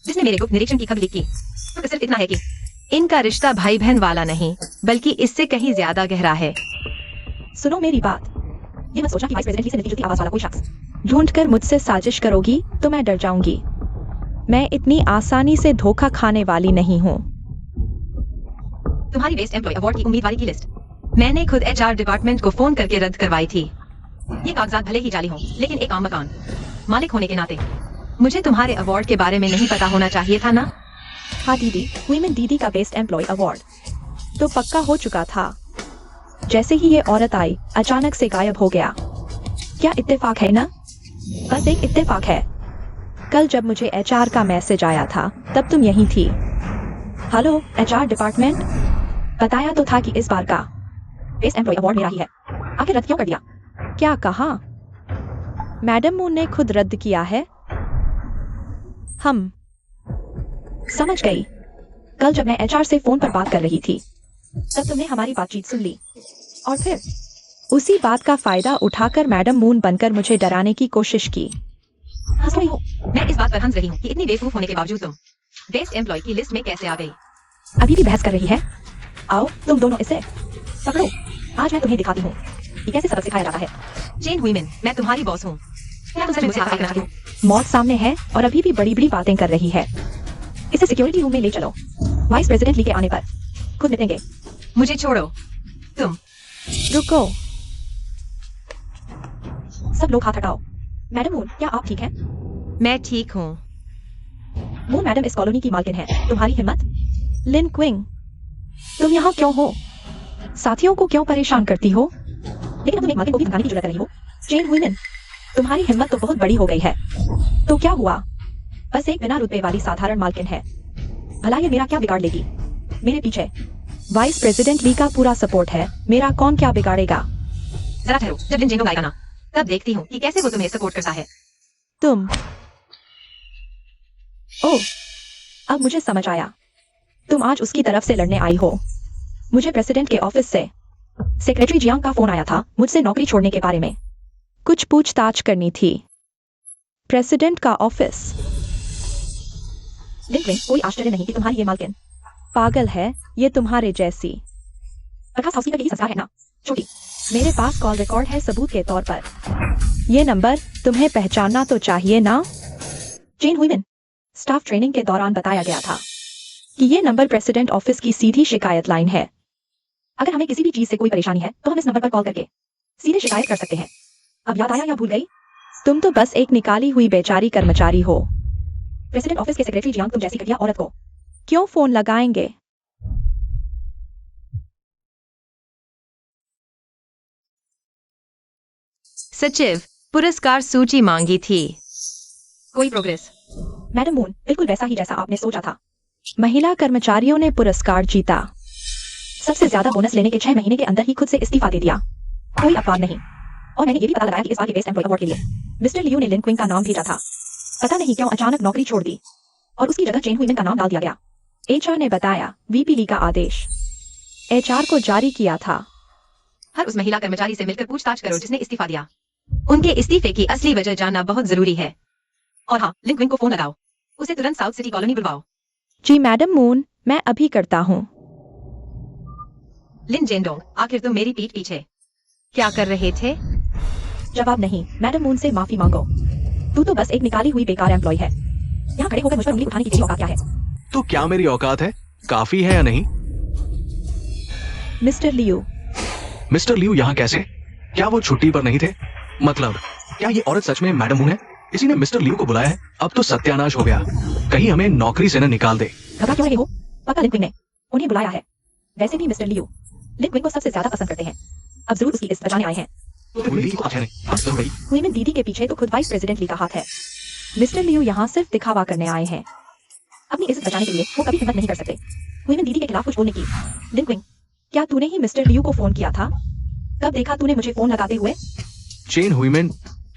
जिसने मेरे गुप्त निरीक्षण की खबर लीक की। तो सिर्फ इतना है कि इनका रिश्ता भाई बहन वाला नहीं, बल्कि इससे कहीं ज्यादा गहरा है। सुनो मेरी बात, ये मत सोचा कि वाइस प्रेसिडेंट ली से मिलती जुलती आवाज वाला कोई शख्स ढूंढकर मुझसे साजिश करोगी तो मैं डर जाऊंगी। मैं इतनी आसानी से धोखा खाने वाली नहीं हूँ। तुम्हारी बेस्ट एम्प्लॉय अवार्ड की उम्मीदवारी की लिस्ट मैंने खुद एचआर डिपार्टमेंट को फोन करके रद्द करवाई थी। ये कागजात भले ही जाली हों, लेकिन एक आम मकान मालिक होने के नाते मुझे तुम्हारे अवार्ड के बारे में नहीं पता होना चाहिए था ना? हाँ दीदी, वीमेन दीदी का बेस्ट एम्प्लॉय अवार्ड तो पक्का हो चुका था। जैसे ही ये औरत आई, अचानक से गायब हो गया। क्या इत्तेफाक है ना? बस एक इत्तेफाक है। कल जब मुझे एचआर का मैसेज आया था तब तुम यहीं थी। हेलो एचआर डिपार्टमेंट, बताया तो था कि इस बार का बेस्ट एम्प्लॉय अवार्ड मेरा ही है। आखिर रद्द क्यों कर दिया? क्या कहा? मैडम मून ने खुद रद्द किया है? हम समझ गई। कल जब मैं एचआर से फोन पर बात कर रही थी तब तुमने हमारी बातचीत सुन ली और फिर उसी बात का फायदा उठाकर मैडम मून बनकर मुझे डराने की कोशिश की। हंस रही हो? मैं इस बात पर हंस रही हूँ कि इतनी बेवकूफ होने के बावजूद तुम बेस्ट एम्प्लॉय की लिस्ट में कैसे आ गई? अभी भी बहस कर रही है? आओ तुम दोनों इसे पकड़ो, आज मैं तुम्हें दिखाती हूँ कि कैसे सबक सिखाया जाता है। चेन हुईमेन, मैं तुम्हारी बॉस हूँ। क्या तुमसे मुझसे हटाई करना चाहती हूँ? मौत सामने है और अभी भी बड़ी बड़ी बातें कर रही है। इसे सिक्योरिटी रूम में ले चलो। वाइस प्रेसिडेंट ली के आने पर खुद मिलेंगे। मुझे छोड़ो। तुम रुको। सब लोग हाथ हटाओ। मैडम मून, क्या आप ठीक हैं? मैं ठीक हूँ। मून मैडम इस कॉलोनी की मालकिन है। तुम्हारी हिम्मत? लिन क्विंग, तुम यहाँ क्यों हो? साथियों को क्यों परेशान करती हो? लेकिन अब तुम एक मालकिन को भी धमकाने की जरूरत कर रही हो। चेन हुईमेन, तुम्हारी हिम्मत तो बहुत बड़ी हो गई है। तो क्या हुआ? बस एक बिना रुतबे वाली साधारण मालकिन है। भला ये मेरा क्या बिगाड़ लेगी? मेरे पीछे वाइस प्रेसिडेंट ली का पूरा सपोर्ट है, मेरा कौन क्या बिगाड़ेगा? जरा ठहरो, जब लिन जेंडोंग आएगा ना तब देखती हूँ कि कैसे वो तुम्हें सपोर्ट करता है। तुम ओह, अब मुझे समझ आया। तुम आज उसकी तरफ से लड़ने आई हो। मुझे प्रेसिडेंट के ऑफिस से सेक्रेटरी जियांग का फोन आया था मुझसे नौकरी छोड़ने के बारे में। कुछ पूछताछ करनी थी। प्रेसिडेंट का ऑफिस? लिन क्विंग, कोई आश्चर्य नहीं कि तुम्हारी ये मालकिन पागल है, ये तुम्हारे जैसी। प्रकाश हाउस का यही संस्कार है ना छोटी। मेरे पास कॉल रिकॉर्ड है सबूत के तौर पर। ये नंबर तुम्हें पहचानना तो चाहिए ना? चेन हुईमेन, स्टाफ ट्रेनिंग के दौरान बताया गया था कि ये नंबर प्रेसिडेंट ऑफिस की सीधी शिकायत लाइन है। अगर हमें किसी भी चीज से कोई परेशानी है तो हम इस नंबर पर कॉल करके सीधे शिकायत कर सकते हैं। अब याद आया या भूल गई? तुम तो बस एक निकाली हुई बेचारी कर्मचारी हो। प्रेसिडेंट ऑफिस के सेक्रेटरी जियांग तुम जैसी घटिया औरत को क्यों फोन लगाएंगे? सचिव, पुरस्कार सूची मांगी थी। कोई प्रोग्रेस? मैडम मून, बिल्कुल वैसा ही जैसा आपने सोचा था। महिला कर्मचारियों ने पुरस्कार जीता। सबसे ज्यादा बोनस लेने के 6 महीने के अंदर ही खुद से इस्तीफा दे दिया। कोई अपवाद नहीं। और मैंने ये भी पता लगाया कि इस बार के बेस्ट एम्प्लॉय अवार्ड के लिए मिस्टर लियू ने लिन क्विंग का नाम भेजा था। पता नहीं क्यों अचानक नौकरी छोड़ दी और उसकी जगह चेन हुईमेन का नाम डाल दिया गया। एचआर ने बताया, वीपी ली का आदेश एचआर को जारी किया था। हर उस महिला कर्मचारी से मिलकर पूछताछ करो जिसने इस्तीफा दिया। उनके इस्तीफे की असली वजह जानना बहुत जरूरी है। और हाँ, लिन क्विंग को फोन लगाओ। उसे तुरंत साउथ सिटी कॉलोनी बुलवाओ। जी मैडम मून, मैं अभी करता हूँ। लिन जेंडोंग, आखिर तुम मेरी पीठ पीछे क्या कर रहे थे? जवाब नहीं। मैडम मून से माफी मांगो। तू तो बस एक निकाली हुई बेकार एम्प्लॉय है। यहाँ खड़े होकर मुझ पर उंगली उठाने की तेरी औकात क्या है? तो क्या मेरी औकात है? काफी है या नहीं? Mister Liu. मिस्टर लियू यहाँ कैसे? क्या वो छुट्टी पर नहीं थे? मतलब क्या ये औरत सच में मैडम मून है? इसी ने मिस्टर लियू को बुलाया है। अब तो सत्यानाश हो गया। कहीं हमें नौकरी से न निकाल दे। घबरा क्यों रहे हो? पक्का लिन क्विंग ने उन्हें बुलाया है। वैसे भी मिस्टर लियू लिन क्विंग को सबसे ज्यादा पसंद करते हैं। अब जरूर उसकी इज्जत बचाने आए हैं। हुईमेन दीदी के पीछे तो खुद वाइस प्रेसिडेंट ली का हाथ है। मिस्टर लियू यहाँ सिर्फ दिखावा करने आए हैं। अपनी इज्जत बचाने के लिए वो कभी हिम्मत नहीं कर सकते हुईमेन दीदी के खिलाफ कुछ बोलने की। लिन क्विंग, क्या तूने ही मिस्टर लियू को फोन किया था? कब देखा तूने मुझे फोन लगाते हुए? चेन हुईमेन,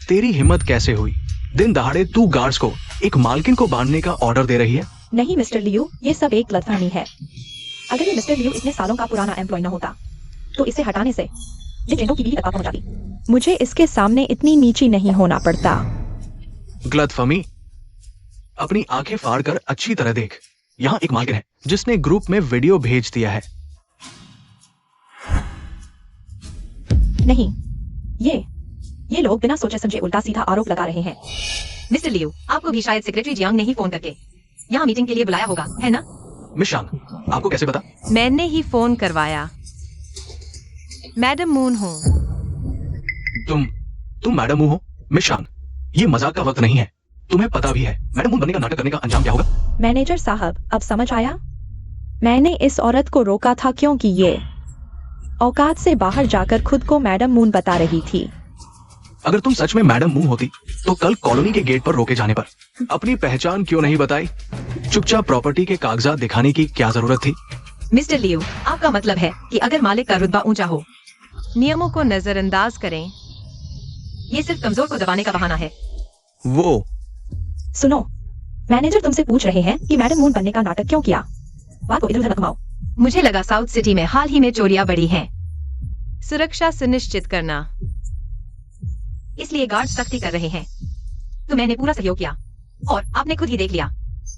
तेरी हिम्मत कैसे हुई? दिन दहाड़े तू गार्ड्स को एक मालकिन को बांधने का ऑर्डर दे रही है? नहीं मिस्टर लियू, ये सब एक गलतफहमी है। अगर ये मिस्टर लियू इतने सालों का पुराना एम्प्लॉय न होता तो इसे हटाने से ये जेंडो की बीवी तक पहुंच जाती। मुझे इसके सामने इतनी नीची नहीं होना पड़ता। गलतफहमी। अपनी आंखें फाड़ कर अच्छी तरह देख। यहाँ एक मालकिन है जिसने ग्रुप में वीडियो भेज दिया है। नहीं, ये लोग बिना सोचे समझे उल्टा सीधा आरोप लगा रहे हैं। मिस्टर लियो, आपको भी शायद सेक्रेटरी जियांग ने ही फोन करके यहाँ मीटिंग के लिए बुलाया होगा, है ना? मिस शांग, आपको कैसे पता? मैंने ही फोन करवाया। मैडम मून हूँ। तुम मैडम मून हो? मिस शांग, ये मजाक का वक्त नहीं है। तुम्हें पता भी है मैडम मून बनने का नाटक करने का अंजाम क्या होगा? मैनेजर साहब, अब समझ आया? मैंने इस औरत को रोका था क्योंकि ये औकात से बाहर जाकर खुद को मैडम मून बता रही थी। अगर तुम सच में मैडम मून होती तो कल कॉलोनी के गेट पर रोके जाने पर अपनी पहचान क्यों नहीं बताई? चुपचाप प्रॉपर्टी के कागजात दिखाने की क्या जरूरत थी? मिस्टर लियो, आपका मतलब है कि अगर मालिक का रुतबा ऊंचा हो, नियमों को नजरअंदाज करें। ये सिर्फ कमजोर को दबाने का बहाना है। वो सुनो, मैनेजर तुमसे पूछ रहे हैं कि मैडम मून बनने का नाटक क्यों किया। बात को इधर-उधर घुमाओ। मुझे लगा साउथ सिटी में हाल ही में चोरियां बढ़ी हैं, सुरक्षा सुनिश्चित करना। इसलिए गार्ड सख्ती कर रहे हैं। तो मैंने पूरा सहयोग किया और आपने खुद ही देख लिया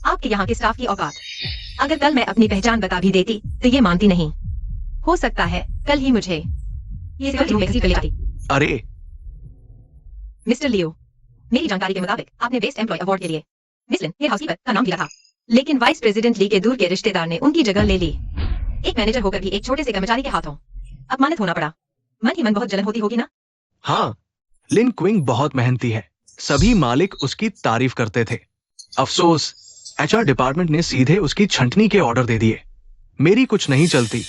आपके यहाँ के स्टाफ की औकात। अगर कल मैं अपनी पहचान बता भी देती तो ये मानती नहीं। हो सकता है कल ही मुझे ये सिविल रूम में घसीट कर ले जाती। अरे मिस्टर लियो, मेरी जानकारी के मुताबिक आपने बेस्ट एम्प्लॉय अवार्ड के लिए मिसलिन हेड हाउसकीपर का नाम दिया था, लेकिन वाइस प्रेसिडेंट ली के दूर के रिश्तेदार ने उनकी जगह ले ली। एक मैनेजर होकर भी एक छोटे से कर्मचारी के हाथों अपमानित होना पड़ा। मन ही मन बहुत जलन होती होगी ना? हाँ, लिन क्विंग बहुत मेहनती है। सभी मालिक उसकी तारीफ करते थे। अफसोस एचआर डिपार्टमेंट ने सीधे उसकी छंटनी के ऑर्डर दे दिए। मेरी कुछ नहीं चलती।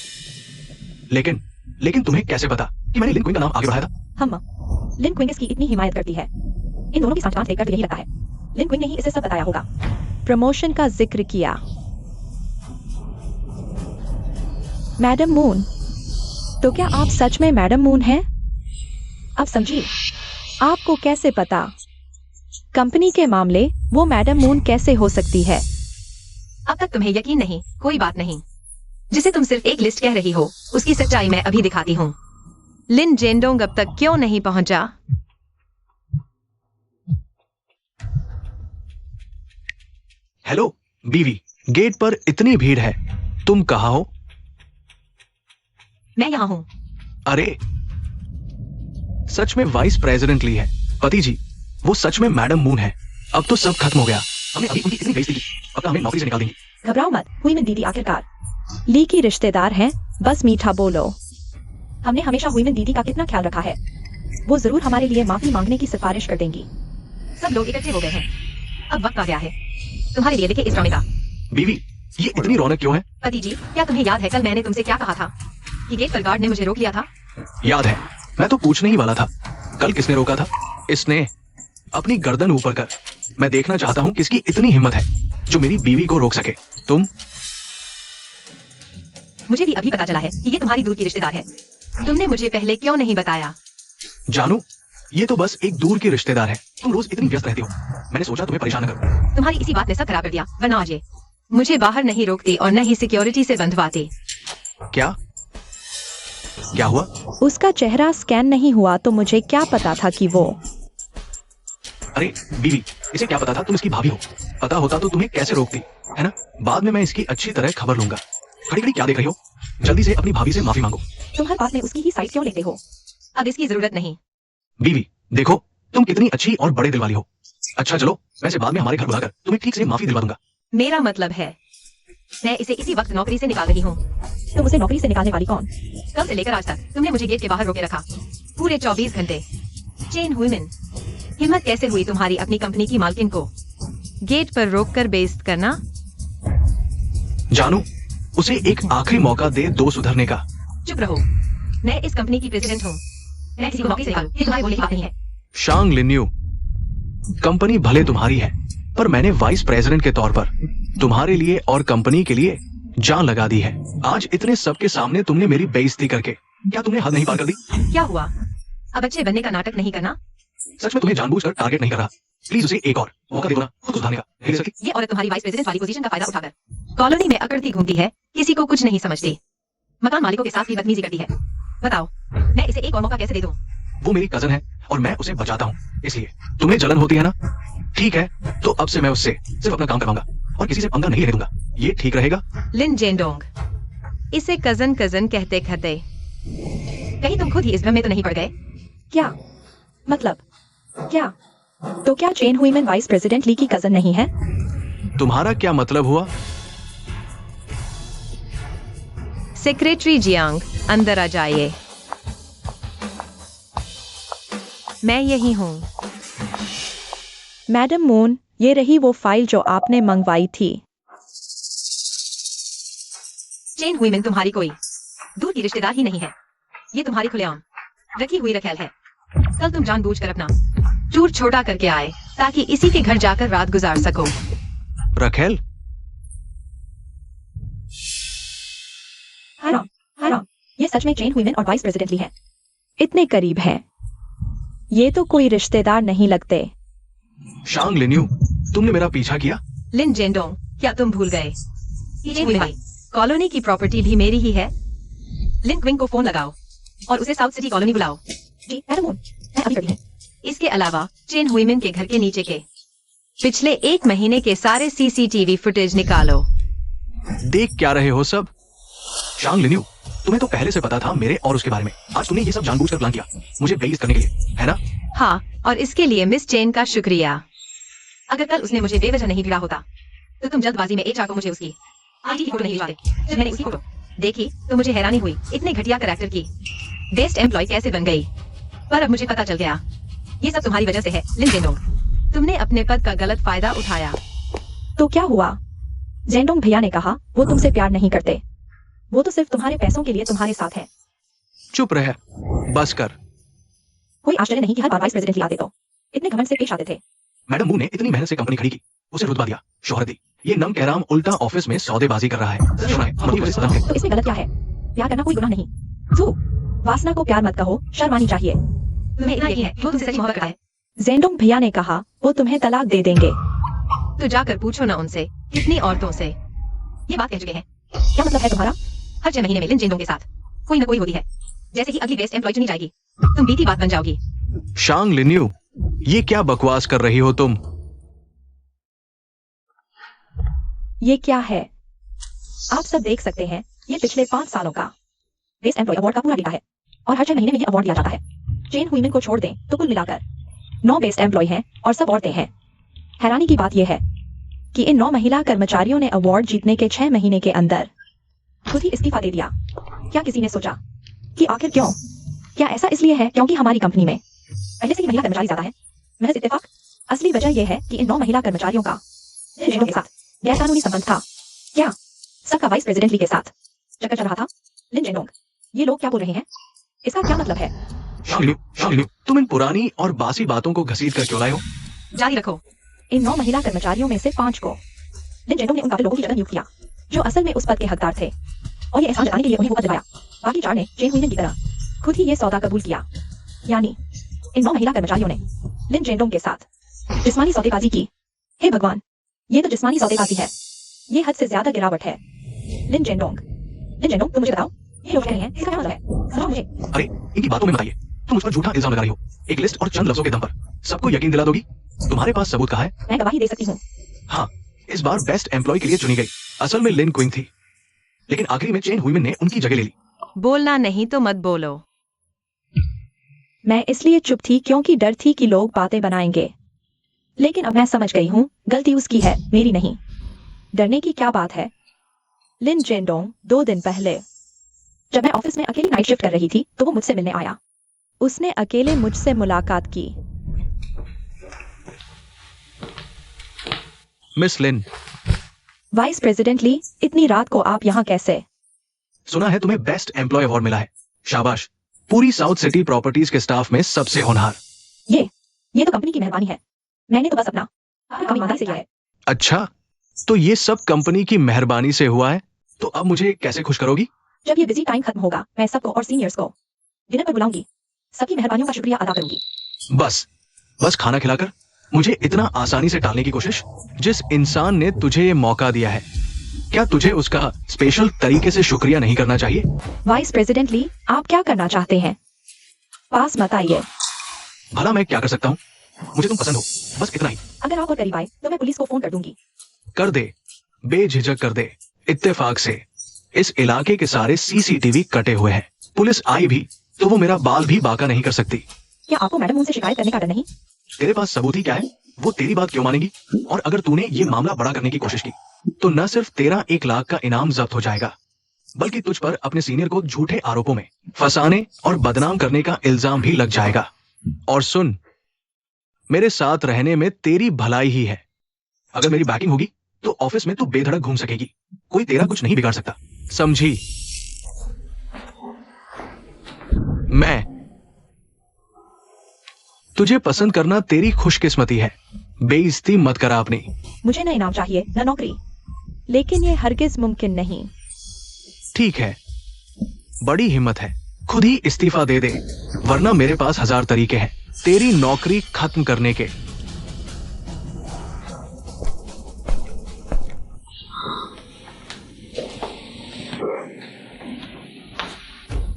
लेकिन तुम्हें कैसे पता कि मैंने लिन क्विंग का नाम आगे बढ़ाया था? हम लिन क्विंग इसकी इतनी हिमायत करती है। इन दोनों की सांठ देखकर तो यही लगता है लिन क्विंग ने ही इसे सब बताया होगा। प्रमोशन का जिक्र किया। मैडम मून, तो क्या आप सच में मैडम मून हैं? अब समझिए, आपको कैसे पता? कंपनी के मामले वो मैडम मून कैसे हो सकती है? अब तक तुम्हें यकीन नहीं, कोई बात नहीं। जिसे तुम सिर्फ एक लिस्ट कह रही हो, उसकी सच्चाई मैं अभी दिखाती हूँ। लिन जेंडोंग अब तक क्यों नहीं पहुंचा? हेलो बीवी, गेट पर इतनी भीड़ है, तुम कहाँ हो? मैं यहाँ हूँ। अरे सच में वाइस प्रेसिडेंट ली है। पति जी, वो सच में मैडम मून है। अब तो सब खत्म हो गया। हमने अभी उनकी इतनी बेइज्जती की, अब हमें नौकरी से निकाल देंगी। घबराओ मत, हुई में दीदी आखिरकार ली की रिश्तेदार हैं। बस मीठा बोलो। हमने हमेशा हुई में दीदी का कितना ख्याल रखा है। वो जरूर हमारे लिए माफी मांगने की सिफारिश कर देंगी। सब लोग इकट्ठे हो गए हैं। अब वक्त आ गया है तुम्हारे लिए लिखे इस ड्रामे का। बीवी, ये इतनी रौनक क्यों है? पति जी, क्या तुम्हें याद है कल मैंने तुमसे क्या कहा था कि गेट पर गार्ड ने मुझे रोक लिया था? याद है, मैं तो पूछने ही वाला था। कल किसने रोका था? इसने अपनी गर्दन ऊपर कर। मैं देखना चाहता हूँ किसकी इतनी हिम्मत है जो मेरी बीवी को रोक सके। तुम? मुझे भी अभी पता चला है कि ये तुम्हारी दूर की रिश्तेदार है। तुमने मुझे पहले क्यों नहीं बताया? जानू, ये तो बस एक दूर की रिश्तेदार है। तुम रोज इतनी व्यस्त रहती हो, मैंने सोचा तुम्हें परेशान न करूं। तुम्हारी इसी बात ने सब खराब कर दिया, वरना आज ये मुझे बाहर नहीं रोकती और न ही सिक्योरिटी से बंधवाती। क्या हुआ? उसका चेहरा स्कैन नहीं हुआ तो मुझे क्या पता था कि वो। अरे बीवी, इसे क्या पता था तुम इसकी भाभी हो? पता होता तो तुम्हें कैसे रोकती, है ना? बाद में मैं इसकी अच्छी तरह खबर लूंगा। खड़ी खड़ी क्या देख रही हो? जल्दी से अपनी भाभी से माफी मांगो। तुम हर बात में उसकी ही साइड क्यों लेते हो? अब इसकी जरूरत नहीं। बीवी देखो, तुम कितनी अच्छी और बड़े दिल वाली हो। अच्छा चलो, वैसे बाद में हमारे घर बुलाकर तुम्हें ठीक से माफी दिलवा दूंगा। मेरा मतलब है मैं इसे इसी वक्त नौकरी से निकाल रही हूँ। तुम उसे नौकरी से निकालने वाली कौन? कल से लेकर आज तक तुमने मुझे गेट के बाहर रोके रखा, पूरे 24 घंटे। चेन वुमेन, हिम्मत कैसे हुई तुम्हारी अपनी कंपनी की मालकिन को गेट पर रोककर बेइज्जत करना? जानू, उसे एक आखिरी मौका दे दो सुधरने का। चुप रहो, मैं इस कंपनी की प्रेसिडेंट हूँ। मैं किसी को नौकरी से निकालूं, ये तुम्हारे बोलने की बात नहीं है। शांग लिन्यू, कंपनी भले तुम्हारी है, पर मैंने वाइस प्रेसिडेंट के तौर पर तुम्हारे लिए और कंपनी के लिए जान लगा दी है। आज इतने सबके सामने तुमने मेरी बेइज्जती करके क्या तुमने हद नहीं पार कर दी? क्या हुआ? अब अच्छे बनने का नाटक नहीं करना। सच में तुम्हें जानबूझकर टारगेट नहीं कर रहा। प्लीज उसे एक और मौका दे दो ना, खुद सुधारने का। नहीं दे सकती? ये औरत तुम्हारी वाइस प्रेसिडेंट वाली पोजीशन का फायदा उठाकर कॉलोनी में अकड़ती घूमती है, किसी को कुछ नहीं समझती, मकान मालिकों के साथ भी बदतमीजी करती है। बताओ, मैं इसे एक और मौका कैसे दे दूं? वो मेरी कजन है और मैं उसे बचाता हूँ, इसलिए तुम्हें जलन होती है ना? ठीक है, तो अब से मैं उससे सिर्फ अपना काम करवाऊंगा और किसी से पंगा नहीं लेने दूंगा। ये ठीक रहेगा? लिन जेंडोंग, इसे कजन कजन कहते खते। कहीं तुम खुद ही इस भ्रम में तो नहीं पड़ गए? क्या मतलब? क्या? तो क्या चेन हुईमन वाइस प्रेसिडेंट ली की कजन नहीं है? तुम्हारा क्या मतलब हुआ? सेक्रेटरी जियांग, अंदर आ जाइए। मैं यही हूँ। मैडम मून, ये रही वो फाइल जो आपने मंगवाई थी। चेन हुईमन तुम्हारी कोई दूर की रिश्तेदार ही नहीं है। ये तुम्हारी खुलेआम रखी हुई रखेल है। कल तुम जानबूझकर अपना चूर छोटा करके आए ताकि इसी के घर जाकर रात गुजार सको। रखेल? हाँ, ये सच में चेन हुईमन और वाइस प्रेसिडेंट ली है। इतने करीब हैं। ये तो कोई रिश्तेदार नहीं लगते। शांग लिन्यू, तुमने मेरा पीछा किया? लिन जेंडोंग, क्या तुम भूल गए? चेन हुईमन कॉलोनी की प्रॉपर्टी भी मेरी ही है। लिन क्विंग को फोन लगाओ और उसे साउथ सिटी कॉलोनी बुलाओ। जी मैडम मून, मैं अभी करती हूँ। इसके अलावा चेन हुईमन के घर के नीचे के पिछले 1 महीने के सारे सीसीटीवी फुटेज निकालो। देख क्या रहे हो सब? शांग लिन्यू, तुम्हें तो पहले से पता था मेरे और उसके बारे में। आज तुमने ये सब जानबूझकर प्लान किया मुझे बेइज्जत करने के लिए, है ना? हाँ, और इसके लिए मिस चेन का शुक्रिया। अगर कल उसने मुझे बेवजह नहीं भिड़ा होता तो तुम जल्दबाजी में एचआर को मुझे उसकी आईटी की फोटो नहीं भिजवाते। जब मैंने उसकी फोटो देखी तो मुझे हैरानी हुई, इतने घटिया कैरेक्टर की बेस्ट एम्प्लॉय कैसे बन गई। पर अब मुझे पता चल गया, ये सब तुम्हारी वजह से है। लिन जेंडोंग, तुमने अपने पद का गलत फायदा उठाया। तो क्या हुआ? जेंडोंग भैया ने कहा वो तुमसे प्यार नहीं करते, वो तो सिर्फ तुम्हारे पैसों के लिए तुम्हारे साथ है। चुप रह, बस कर। कोई आश्चर्य नहीं कि हर बार वाइस प्रेसिडेंट आते तो इतने घमंड से पेश आते थे। मैडम मू ने इतनी मेहनत से कंपनी खड़ी की, उसे रुतबा दिया, शोहरत दी। ये नम कहराम उल्टा ऑफिस में सौदेबाजी कर रहा है। सुना है, हमारी वजह से खत्म है। तो इसमें गलत क्या है? प्यार करना कोई गुनाह नहीं। थू, वासना को प्यार मत कहो, शर्म आनी चाहिए। तुम्हें इतना यकीन है वो तुमसे सच्ची मोहब्बत करता है? जेंडोंग भैया ने कहा वो तुम्हें तलाक दे देंगे। तो जाकर पूछो ना उनसे, कितनी औरतों से। ये बात कह चुके हैं। क्या मतलब है तुम्हारा? हर 6 महीने में लिन जेंडोंग के साथ कोई न कोई होती है। जैसे ही अगली बेस्ट एम्प्लॉय चुनी जाएगी तुम बीती बात बन जाओगी। शांग लिन्यू, ये क्या बकवास कर रही हो तुम? ये क्या है? आप सब देख सकते हैं, ये पिछले 5 सालों का बेस्ट एम्प्लॉय अवार्ड का पूरा डेटा है और हर 6 महीने में ये अवार्ड दिया जाता है। चेन हुईमन को छोड़ दें तो कुल मिलाकर 9 बेस्ट एम्प्लॉय हैं और सब औरतें हैं। हैरानी की बात यह है कि इन 9 महिला कर्मचारियों ने अवार्ड जीतने के 6 महीने के अंदर खुद ही इस्तीफा दे दिया। क्या किसी ने सोचा कि आखिर क्यों? क्या ऐसा इसलिए है क्योंकि हमारी कंपनी में पहले से ही महिला कर्मचारी ज्यादा है? महज इत्तेफाक? असली वजह यह है कि इन 9 महिला कर्मचारियों का लिन जेंडोंग के साथ गैरकानूनी संबंध था। क्या सबका वाइस प्रेसिडेंट ली के साथ चक्कर चल रहा था? लिन जेंडोंग, ये लोग क्या बोल रहे हैं? इसका क्या मतलब है? शांग लिन्यू, तुम इन पुरानी और बासी बातों को घसीट कर क्यों लाए हो? जारी रखो। इन 9 महिला कर्मचारियों में से 5 को लिन जेंडोंग ने उन काबिल लोगों की जगह नियुक्त किया जो असल में उस पद के हकदार थे और ये एहसान जताने के लिए उन्हें वो पद दिलाया। बाकी 4 ने चेन हुईमन की तरह खुद ही ये सौदा कबूल किया। यानी इन 9 महिला कर्मचारियों ने लिन जेंडोंग के साथ जिस्मानी सौदेबाजी की। हे भगवान, ये तो जिस्मानी सौदेबाजी है। ये हद से ज्यादा गिरावट है। लिन जेंडोंग, तुम मुझे बताओ, ये लोग कह रहे हैं, इसका क्या मतलब है? समझाओ मुझे। अरे इनकी बातों में बताइए, तुम मुझ पर झूठा इल्जाम लगा रही हो। एक लिस्ट और चंद लफ्जों के दम पर सबको यकीन दिला दोगी? तुम्हारे पास सबूत कहाँ है? मैं गवाही दे सकती हूँ। हाँ, इस बार बेस्ट एम्प्लॉय के लिए चुनी गई असल में लिन क्विंग थी, लेकिन आखिरी में चेन हुईमन ने उनकी जगह ले ली। बोलना नहीं तो मत बोलो। मैं इसलिए चुप थी क्योंकि डर थी कि लोग बातें बनाएंगे, लेकिन अब मैं समझ गई हूँ, गलती उसकी है, मेरी नहीं। डरने की क्या बात है? लिन जेंडोंग 2 दिन पहले जब मैं ऑफिस में अकेली नाइट शिफ्ट कर रही थी तो वो मुझसे मिलने आया। उसने अकेले मुझसे मुलाकात की। मिस लिन, वाइस प्रेसिडेंट ली, इतनी रात को आप यहाँ कैसे? सुना है तुम्हें बेस्ट एम्प्लॉय अवार्ड मिला है। शाबाश, पूरी साउथ सिटी प्रॉपर्टीज के स्टाफ में सबसे होनहार। ये तो कंपनी की मेहरबानी है। मैंने तो बस अपना काम ईमानदारी से किया है। अच्छा, तो ये सब कंपनी की मेहरबानी से हुआ है, तो अब मुझे कैसे खुश करोगी? जब ये बिजी टाइम खत्म होगा मैं सबको और सीनियर्स को डिनर पर बुलाऊंगी, सबकी मेहरबानियों का शुक्रिया अदा करूंगी। बस खाना खिलाकर मुझे इतना आसानी से टालने की कोशिश? जिस इंसान ने तुझे ये मौका दिया है, क्या तुझे उसका स्पेशल तरीके से शुक्रिया नहीं करना चाहिए? वाइस प्रेसिडेंट ली, आप क्या करना चाहते हैं? पास मत आइए। भला मैं क्या कर सकता हूँ? मुझे तुम पसंद हो, बस इतना ही। अगर आप और करीब आए तो मैं पुलिस को फोन कर दूंगी। कर दे, बेझिझक कर दे। इत्तेफाक से इस इलाके के सारे सीसीटीवी कटे हुए हैं। पुलिस आई भी तो वो मेरा बाल भी बाका नहीं कर सकती। क्या आपको मैडम उनसे शिकायत करने का डर नहीं? तेरे पास सबूत ही क्या है? वो तेरी बात क्यों मानेगी? और अगर तूने ये मामला बड़ा करने की कोशिश की तो न सिर्फ तेरा 1 लाख का इनाम जब्त हो जाएगा, बल्कि तुझ पर अपने सीनियर को झूठे आरोपों में फंसाने और बदनाम करने का इल्जाम भी लग जाएगा। और सुन, मेरे साथ रहने में तेरी भलाई ही है। अगर मेरी बैकिंग होगी तो ऑफिस में तू बेधड़क घूम सकेगी, कोई तेरा कुछ नहीं बिगाड़ सकता, समझी? मैं तुझे पसंद करना तेरी खुशकिस्मती है। बेइज्जती मत करा अपनी। मुझे न इनाम चाहिए न नौकरी, लेकिन ये हरगिज मुमकिन नहीं। ठीक है, बड़ी हिम्मत है, खुद ही इस्तीफा दे दे, वरना मेरे पास 1000 तरीके हैं तेरी नौकरी खत्म करने के।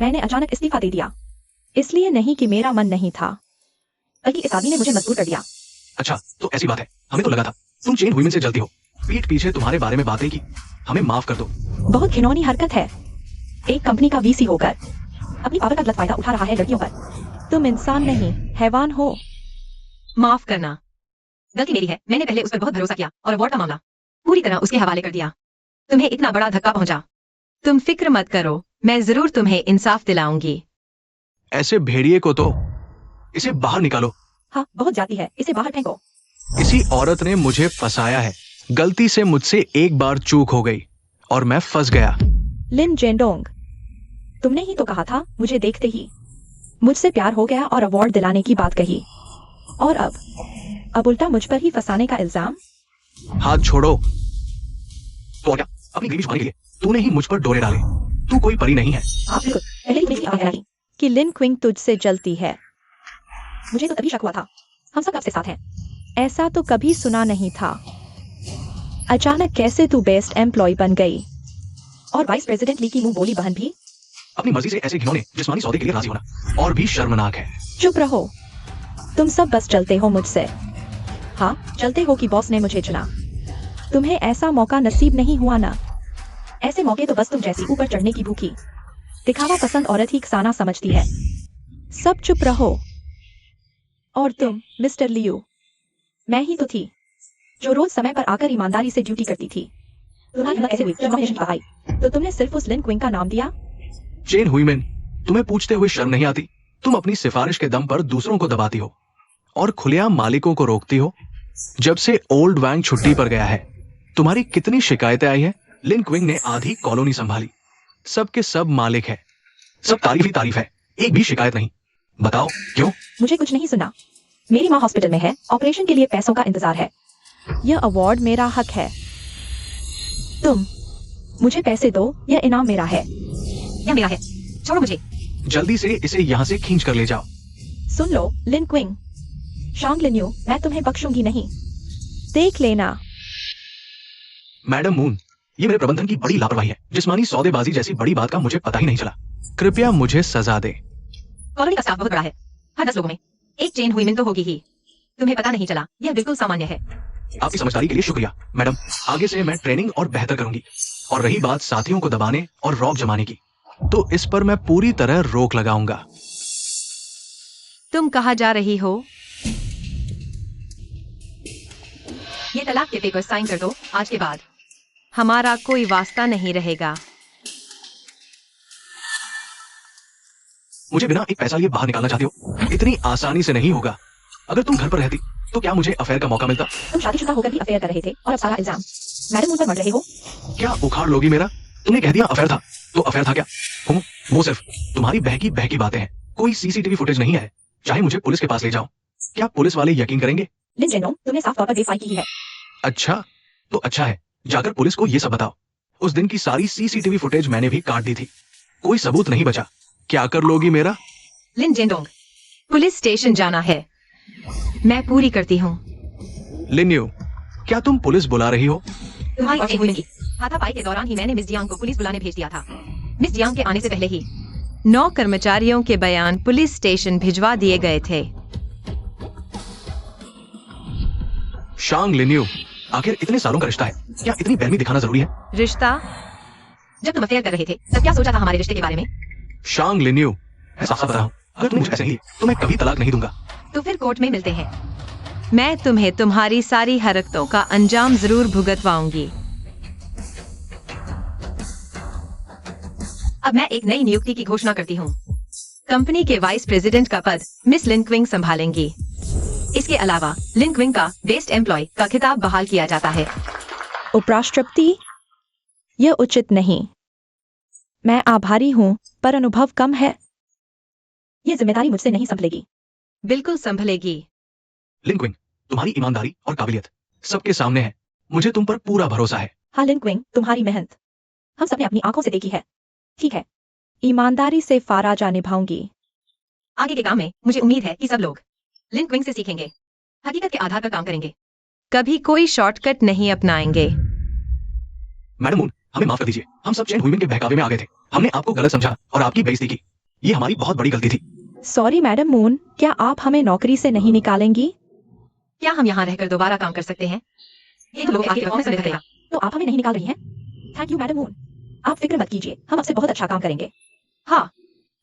मैंने अचानक इस्तीफा दे दिया, इसलिए नहीं कि मेरा मन नहीं था, बल्कि इस आदमी ने मुझे मजबूर कर दिया। अच्छा, तो ऐसी बात है। हमें तो लगा था तुम चेन हुई से जलती हो, पीठ पीछे तुम्हारे बारे में बातें की। हमें माफ कर दो। बहुत घिनौनी हरकत है, एक कंपनी का वीसी होकर अपनी पावर का गलत फायदा उठा रहा है लड़कियों पर। तुम इंसान नहीं, हैवान हो। माफ करना, गलती मेरी है। मैंने पहले उस पर बहुत भरोसा किया और अवार्ड का मामला पूरी तरह उसके हवाले कर दिया। तुम्हें इतना बड़ा धक्का पहुंचा। तुम फिक्र मत करो, मैं जरूर तुम्हें इंसाफ दिलाऊंगी। ऐसे भेड़िए को तो इसे बाहर निकालो। हाँ, बहुत जाती है, इसे बाहर फेंको। इसी औरत ने मुझे फंसाया है। गलती से मुझसे एक बार चूक हो गई और मैं फंस गया। लिन जेंडोंग, तुमने ही तो कहा था मुझे देखते ही मुझसे प्यार हो गया और अवार्ड दिलाने की बात कही, और अब उल्टा मुझ पर ही फंसाने का इल्जाम। हाथ छोड़ो। तो और क्या, अपनी गरीबी छुपाने के लिए तूने ही मुझ पर डोरे डाले। तू कोई परी नहीं है। आप बिल्कुल पहले ही मेरी आवाज़ आई कि लिन क्विंग तुझसे जलती है। मुझे तो तभी शक हुआ था। हम सब कब से साथ हैं? ऐसा तो कभी सुना नहीं था। अचानक कैसे तू बेस्ट एम्प्लॉय बन गई? और वाइस प्रेसिडेंट ली की मुंह बोली बहन भी? अपनी मर्जी से ऐसे घिनौने जिस्मानी सौदे के लिए राजी होना और भी शर्मनाक है। चुप रहो, तुम सब बस चलते हो मुझसे। हाँ, चलते हो कि बॉस ने मुझे चुना। तुम्हें ऐसा मौका नसीब नहीं हुआ ना? ऐसे मौके तो बस तुम जैसी ऊपर चढ़ने की भूखी दिखावा पसंद औरत ही खसाना समझती है। सब चुप रहो। और तुम मिस्टर लियो, मैं ही तो थी जो रोज समय पर आकर ईमानदारी से ड्यूटी करती थी। तुम्हारी हिम्मत कैसे हुई जब नॉमिनेशन पर आई तो तुमने सिर्फ उस लिन क्विंग का नाम दिया? चेन हुईमेन, तुम्हें पूछते हुए शर्म नहीं आती? तुम अपनी सिफारिश के दम पर दूसरों को दबाती हो और खुलेआम मालिकों को रोकती हो। जब से ओल्ड वैंग छुट्टी पर गया है, तुम्हारी कितनी शिकायतें आई है। लिन क्विंग ने आधी कॉलोनी संभाली, सबके सब मालिक है, सब तारीफ ही तारीफ है, एक भी शिकायत नहीं। बताओ क्यों? मुझे कुछ नहीं सुना। मेरी माँ हॉस्पिटल में है, ऑपरेशन के लिए पैसों का इंतजार है। यह अवार्ड मेरा हक है। तुम मुझे पैसे दो, यह इनाम मेरा है। यह मेरा है, छोड़ो मुझे। जल्दी से इसे यहाँ से खींच कर ले जाओ। सुन लो लिन क्विंग, शांग लिन्यू, मैं तुम्हें बख्शूंगी नहीं। देख लेना। मैडम मून, ये मेरे प्रबंधन की बड़ी लापरवाही है। जिस्मानी सौदेबाजी जैसी बड़ी बात का मुझे पता ही नहीं चला। कृपया मुझे सजा दे। कॉलोनी का स्टाफ बहुत बड़ा है, हर 10 लोगों में एक चेन हुई तो होगी ही। तुम्हें पता नहीं चला, यह बिल्कुल सामान्य है। आपकी समझदारी के लिए शुक्रिया मैडम। आगे से मैं ट्रेनिंग और बेहतर करूंगी। और रही बात साथियों को दबाने और रौब जमाने की, तो इस पर मैं पूरी तरह रोक लगाऊंगा। तुम कहाँ जा रही हो? ये तलाक के पेपर साइन कर दो आज के बाद। हमारा कोई वास्ता नहीं रहेगा। मुझे बिना एक पैसा लिए बाहर निकालना चाहती हो? इतनी आसानी से नहीं होगा। अगर तुम घर पर रहती तो क्या मुझे अफेयर का मौका मिलता? तुम शादीशुदा होकर भी अफेयर कर रहे थे और अब सारा इल्जाम मैडम उन पर मर रहे हो। क्या उखाड़ लोगी मेरा? तुमने कह दिया अफेयर था, तो अफेयर था क्या? वो सिर्फ तुम्हारी बहकी बहकी बातें हैं। कोई सीसीटीवी फुटेज नहीं है। चाहे मुझे पुलिस के पास ले जाओ, क्या पुलिस वाले यकीन करेंगे? लिन जेनोंग, तुमने साफ तौर पर बेवफाई की है। अच्छा, तो अच्छा है, जाकर पुलिस को ये सब बताओ। उस दिन की सारी सीसीटीवी फुटेज मैंने भी काट दी थी, कोई सबूत नहीं बचा। क्या कर लोगी मेरा? लिन जेंडोंग, पुलिस स्टेशन जाना है, मैं पूरी करती हूँ। लिन्यू, क्या तुम पुलिस बुला रही हो? तुम्हारी चेन हुई की हाथापाई के दौरान ही मैंने मिस जियांग को पुलिस बुलाने भेज दिया था। मिस जियांग के आने से पहले ही 9 कर्मचारियों के बयान पुलिस स्टेशन भिजवा दिए गए थे। शांग लिन्यू, आखिर इतने सालों का रिश्ता है, क्या इतनी बेरहमी दिखाना जरूरी है? रिश्ता? जब तुम अफेयर कर रहे थे तब क्या सोचा था हमारे रिश्ते के बारे में? शांग लिन्यू, मैं साफ साफ बता रहा हूँ, अगर तुम मुझे ऐसे ही तो मैं कभी तलाक नहीं दूंगा। तो फिर कोर्ट में मिलते हैं। मैं तुम्हें तुम्हारी सारी हरकतों का अंजाम जरूर भुगतवाऊंगी। अब मैं एक नई नियुक्ति की घोषणा करती हूँ। कंपनी के वाइस प्रेसिडेंट का पद मिस लिन क्विंग संभालेंगी। इसके अलावा लिन क्विंग का बेस्ट एम्प्लॉय का खिताब बहाल किया जाता है। उपराष्ट्रपति, यह उचित नहीं। मैं आभारी हूँ, पर अनुभव कम है। ये जिम्मेदारी मुझसे नहीं संभलेगी। बिल्कुल संभलेगी। लिन क्विंग, तुम्हारी ईमानदारी और काबिलियत सबके सामने है। मुझे तुम पर पूरा भरोसा है। हाँ लिन क्विंग, तुम्हारी मेहनत हम सबने अपनी आंखों से देखी है। ठीक है, ईमानदारी से फाराजा निभाऊंगी। आगे के काम में मुझे उम्मीद है कि सब लोग लिन क्विंग से सीखेंगे, हकीकत के आधार पर काम करेंगे। कभी कोई शॉर्टकट नहीं अपनाएंगे। मैडम मून, हमें माफ कर दीजिए, हम सब चैन हुइमिन के बहकावे में आ गए थे। हमने आपको गलत समझा और आपकी बेइज्जती की। ये हमारी बहुत बड़ी गलती थी। सॉरी मैडम मून, क्या आप हमें नौकरी से नहीं निकालेंगी? क्या हम यहाँ रहकर दोबारा काम कर सकते हैं? ये तो लोग आगे परफॉर्मेंस में दिखेगा। तो आप हमें नहीं निकाल रही हैं? थैंक यू मैडम मून, आप फिक्र मत कीजिए, हम आपसे बहुत अच्छा काम करेंगे। हाँ,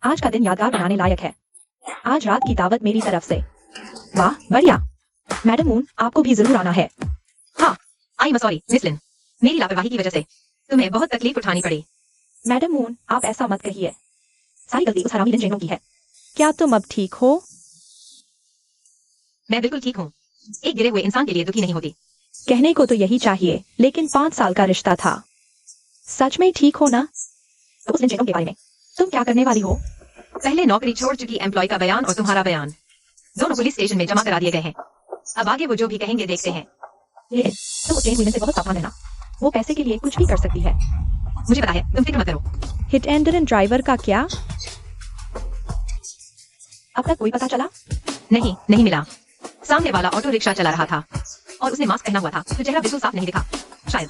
आज का दिन यादगार बनाने लायक है। आज रात की दावत मेरी तरफ से। वाह, बढ़िया। मैडम मून, आपको भी जरूर आना है। हाँ, आई एम सॉरी मिस लिन, मेरी लापरवाही की वजह से तुम्हें बहुत तकलीफ उठानी पड़ी। मैडम मून, आप ऐसा मत कहिए, सारी गलती उस हरामी लिन जेनों की है। क्या तुम अब ठीक हो? मैं बिल्कुल ठीक हूँ। एक गिरे हुए इंसान के लिए दुखी नहीं होती। कहने को तो यही चाहिए, लेकिन 5 साल का रिश्ता था। सच में ठीक हो ना? तो उस लिन जेनों के बारे में तुम क्या करने वाली हो? पहले नौकरी छोड़ चुकी एम्प्लॉय का बयान और तुम्हारा बयान दोनों पुलिस स्टेशन में जमा करा दिए गए हैं। अब आगे वो जो भी कहेंगे देखते हैं। लेकिन तुम उस चेन हुइमिन से बहुत सावधान रहना, वो पैसे के लिए कुछ भी कर सकती है। मुझे पता है, तुम फिक्र मत करो। हिट एंड रन ड्राइवर का क्या? अब तक कोई पता चला? नहीं मिला। सामने वाला ऑटो रिक्शा चला रहा था और उसने मास्क पहना हुआ था, तो चेहरा बिल्कुल साफ नहीं दिखा। शायद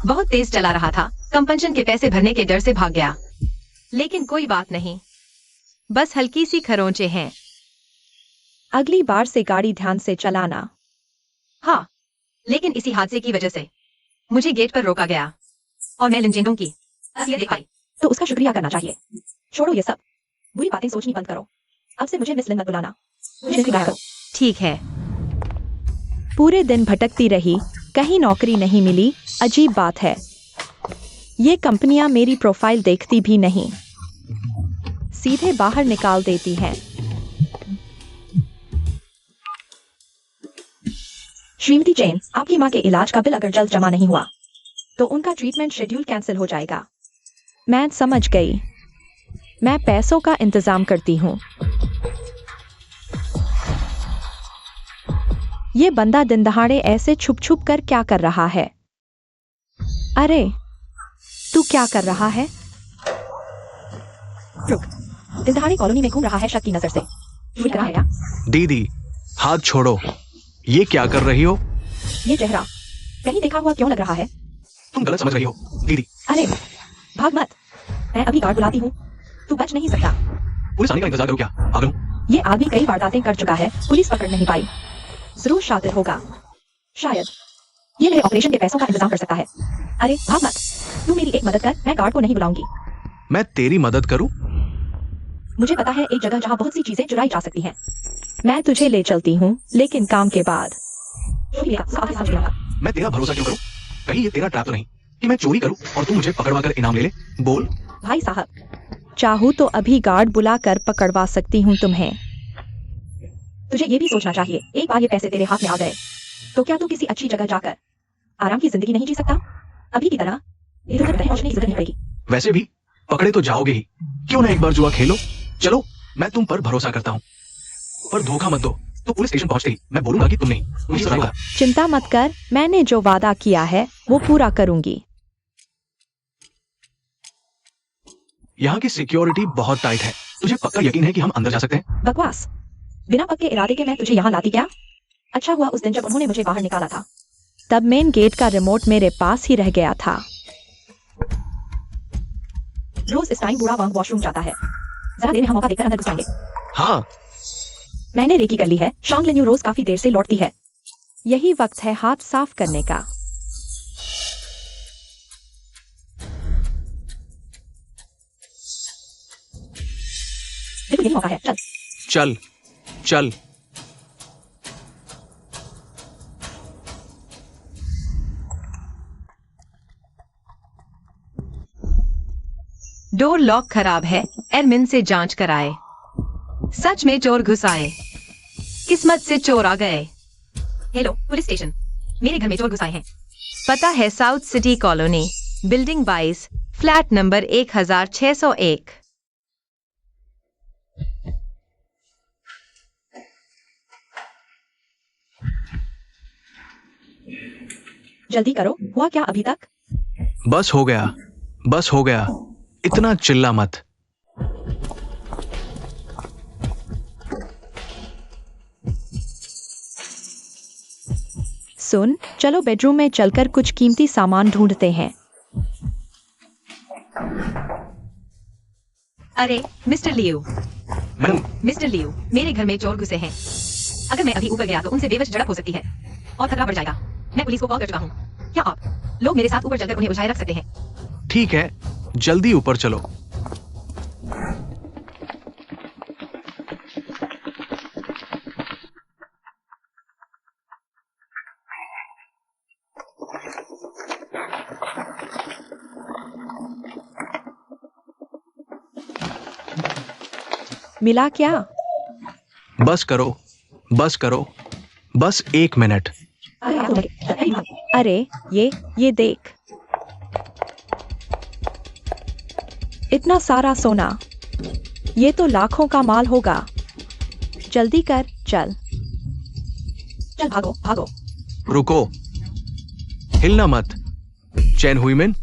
बहुत तेज चला रहा था, कंपनशन के पैसे भरने के डर से भाग गया। लेकिन कोई बात नहीं, बस हल्की सी खरोंचे हैं। अगली बार से गाड़ी ध्यान से चलाना। हाँ, लेकिन इसी हादसे की वजह से मुझे गेट पर रोका गया और मैं लिन जेनों की असलियत देख पाई। तो उसका शुक्रिया करना चाहिए। छोड़ो ये सब, बुरी बातें सोचनी बंद करो। अब से मुझे मिस लिन मत बुलाना, मुझे बुलाया करो। ठीक है। पूरे दिन भटकती रही, कहीं नौकरी नहीं मिली। अजीब बात है, ये कंपनियां मेरी प्रोफाइल देखती भी नहीं, सीधे बाहर निकाल देती हैं। श्रीमती जैन, आपकी माँ के इलाज का बिल अगर जल्द जमा नहीं हुआ तो उनका ट्रीटमेंट शेड्यूल कैंसिल हो जाएगा। मैं समझ गई, मैं पैसों का इंतजाम करती हूँ। ये बंदा दिन दहाड़े ऐसे छुप छुप कर क्या कर रहा है? अरे, तू क्या कर रहा है? रुक, दिलदहाड़ी कॉलोनी में घूम रहा है शक की नजर से। चोरी करा है क्या? दीदी, हाथ छोड़ो। ये क्या कर रही हो? ये चेहरा कहीं देखा हुआ क्यों लग रहा है? तुम गलत समझ रही हो दीदी। अरे भाग मत, मैं अभी गार्ड बुलाती हूँ, तू बच नहीं सकता। पुलिस आने का इंतजार करो क्या? आ गया। ये आदमी कई वारदातें कर चुका है, पुलिस पकड़ नहीं पाई। जरूर शातिर होगा, शायद ये मेरे ऑपरेशन के पैसों का इंतजाम कर सकता है। अरे भाग मत, तू मेरी एक मदद कर, मैं गार्ड को नहीं बुलाऊंगी। मैं तेरी मदद करूं? मुझे पता है एक जगह जहाँ बहुत सी चीजें चुराई जा सकती हैं। मैं तुझे ले चलती हूँ, लेकिन काम के बाद। चोरी लेगा, साथ ही साथ चुराऊंगा। मैं तेरा भरोसा क्यों करूं? कहीं ये तेरा ट्रैप तो नहीं कि मैं चोरी करूं और तू मुझे पकड़वा कर इनाम ले ले? बोल। भाई साहब, चाहूँ तो अभी गार्ड बुलाकर पकड़वा सकती हूँ तुम्हें। तुझे ये भी सोचना चाहिए, एक बार ये पैसे तेरे हाथ में आ गए तो क्या तू किसी अच्छी जगह जाकर आराम की जिंदगी नहीं जी सकता? अभी की तरह इधर उधर पहुंचने की जरूरत नहीं पड़ेगी। वैसे भी पकड़े तो जाओगे ही, क्यों ना एक बार जुआ खेलो? चलो, मैं तुम पर भरोसा करता हूँ, पर धोखा मत दो। तो पुलिस स्टेशन पहुंचते ही मैं बोलूंगा कि तुम नहीं, मुझे सजा होगा। चिंता मत कर, मैंने जो वादा किया है वो पूरा करूंगी। यहाँ की सिक्योरिटी बहुत टाइट है, तुझे पक्का यकीन है कि हम अंदर जा सकते हैं? बकवास, बिना पक्के इरादे के मैं तुझे यहाँ लाती क्या? अच्छा हुआ उस दिन जब उन्होंने मुझे बाहर निकाला था। तब मेन गेट का रिमोट मेरे पास ही रह गया था। रोज इस टाइम बूढ़ा वांग वॉशरूम जाता है, जरा देर में हम मौका देखकर अंदर घुस जाएंगे। हाँ मैंने रेकी कर ली है। शॉन्ग लिन्यू रोज काफी देर से लौटती है। यही वक्त है हाथ साफ करने का। बिल्कुल यही मौका है। चल। चल चल। डोर लॉक खराब है, एडमिन से जांच कराए। सच में चोर घुस आए। किस्मत से चोर आ गए। हेलो पुलिस स्टेशन, मेरे घर में चोर घुस आए हैं। पता है south city colony, building 22, flat number 1601। जल्दी करो। हुआ क्या अभी तक? बस हो गया, बस हो गया। इतना चिल्ला मत। सुन, चलो बेडरूम में चलकर कुछ कीमती सामान ढूंढते हैं। अरे मिस्टर लियो, मैडम मिस्टर लियो, मेरे घर में चोर घुसे हैं। अगर मैं अभी ऊपर गया तो उनसे बेवजह झड़प हो सकती है और खतरा बढ़ जाएगा। मैं पुलिस को कॉल कर चुका हूँ। क्या आप लोग मेरे साथ ऊपर चलकर उन्हें उठाए रख सकते हैं? ठीक है, जल्दी ऊपर चलो। मिला क्या? बस करो, बस करो, बस 1 मिनट। अरे ये देख, इतना सारा सोना। ये तो लाखों का माल होगा। जल्दी कर, चल। चल भागो भागो। रुको, हिलना मत। चैन हुई मिन।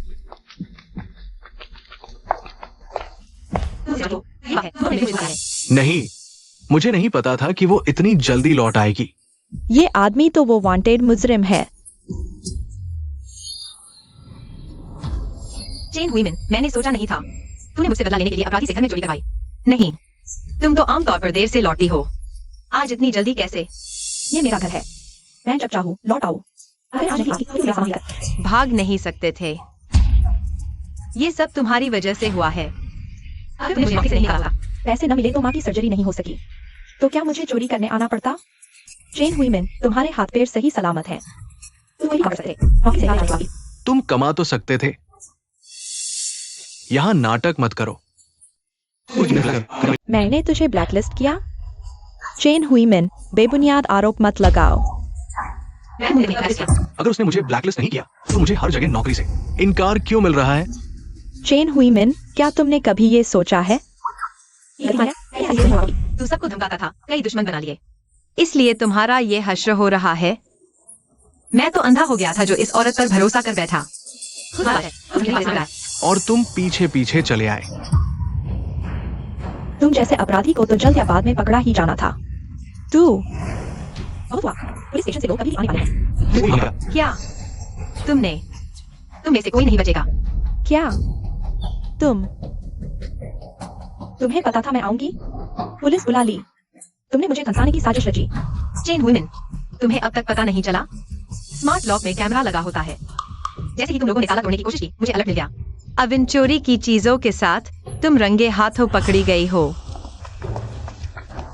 नहीं, मुझे नहीं पता था कि वो इतनी जल्दी लौट आएगी। ये आदमी तो वो वांटेड मुजरिम है। चेन हुई मिन, मैंने सोचा नहीं था तूने मुझसे बदला लेने के लिए अपराधी से घर में चोरी करवाई। नहीं, तुम तो आमतौर पर देर से लौटती हो। आज इतनी जल्दी कैसे? ये मेरा घर है। मैं जब चाहूँ लौट आऊँ। अगर आज नहीं आती तो मेरा सामान लेकर। भाग नहीं सकते थे। ये सब तुम्हारी वजह से हुआ है। अगर तुमने मुझे नौकरी से नहीं निकाला, पैसे न मिले तो माँ की सर्जरी नहीं हो सकी, तो क्या मुझे चोरी करने आना पड़ता? चेन हुई मिन, तुम्हारे हाथ पैर सही सलामत हैं। तुम वही कर सकते, नौकरी से निकालने वाली। तुम कमा तो सकते थे। यहां नाटक मत करो। मैंने तुझे ब्लैकलिस्ट किया? चेन हुई मिन, बेबुनियाद आरोप मत लगाओ। मैं तुमसे नहीं कर सकती। अगर उसने मुझे ब्लैकलिस्ट नहीं किया तो मुझे हर जगह नौकरी से इनकार क्यों मिल रहा है? चेन हुई मिन, क्या तुमने कभी ये सोचा है? तू सबको धमकाता था, कई दुश्मन बना लिए। इसलिए तुम्हारा ये हश्र हो रहा है। मैं तो अंधा हो गया था जो इस औरत पर भरोसा कर बैठा। खुद बात है, तुम मेरे पास आ गए। और तुम पीछे पीछे चले आए। तुम जैसे अपराधी को तो जल्द या बाद में पकड़ा ही जाना था। तू बहुत हुआ, पुलिस स्टेशन से लोग कभी आने वाले हैं। क्या तुम में से कोई नहीं बचेगा। क्या तुम्हें पता था मैं आऊंगी? पुलिस बुला ली। तुमने मुझे धमकाने की साजिश रची। चेन वुमेन, तुम्हें अब तक पता नहीं चला? स्मार्ट लॉक में कैमरा लगा होता है। जैसे ही तुम लोगों ने ताला तोड़ने की कोशिश की, मुझे अलर्ट मिल गया। अब इन चोरी की चीजों के साथ तुम रंगे हाथों पकड़ी गई हो।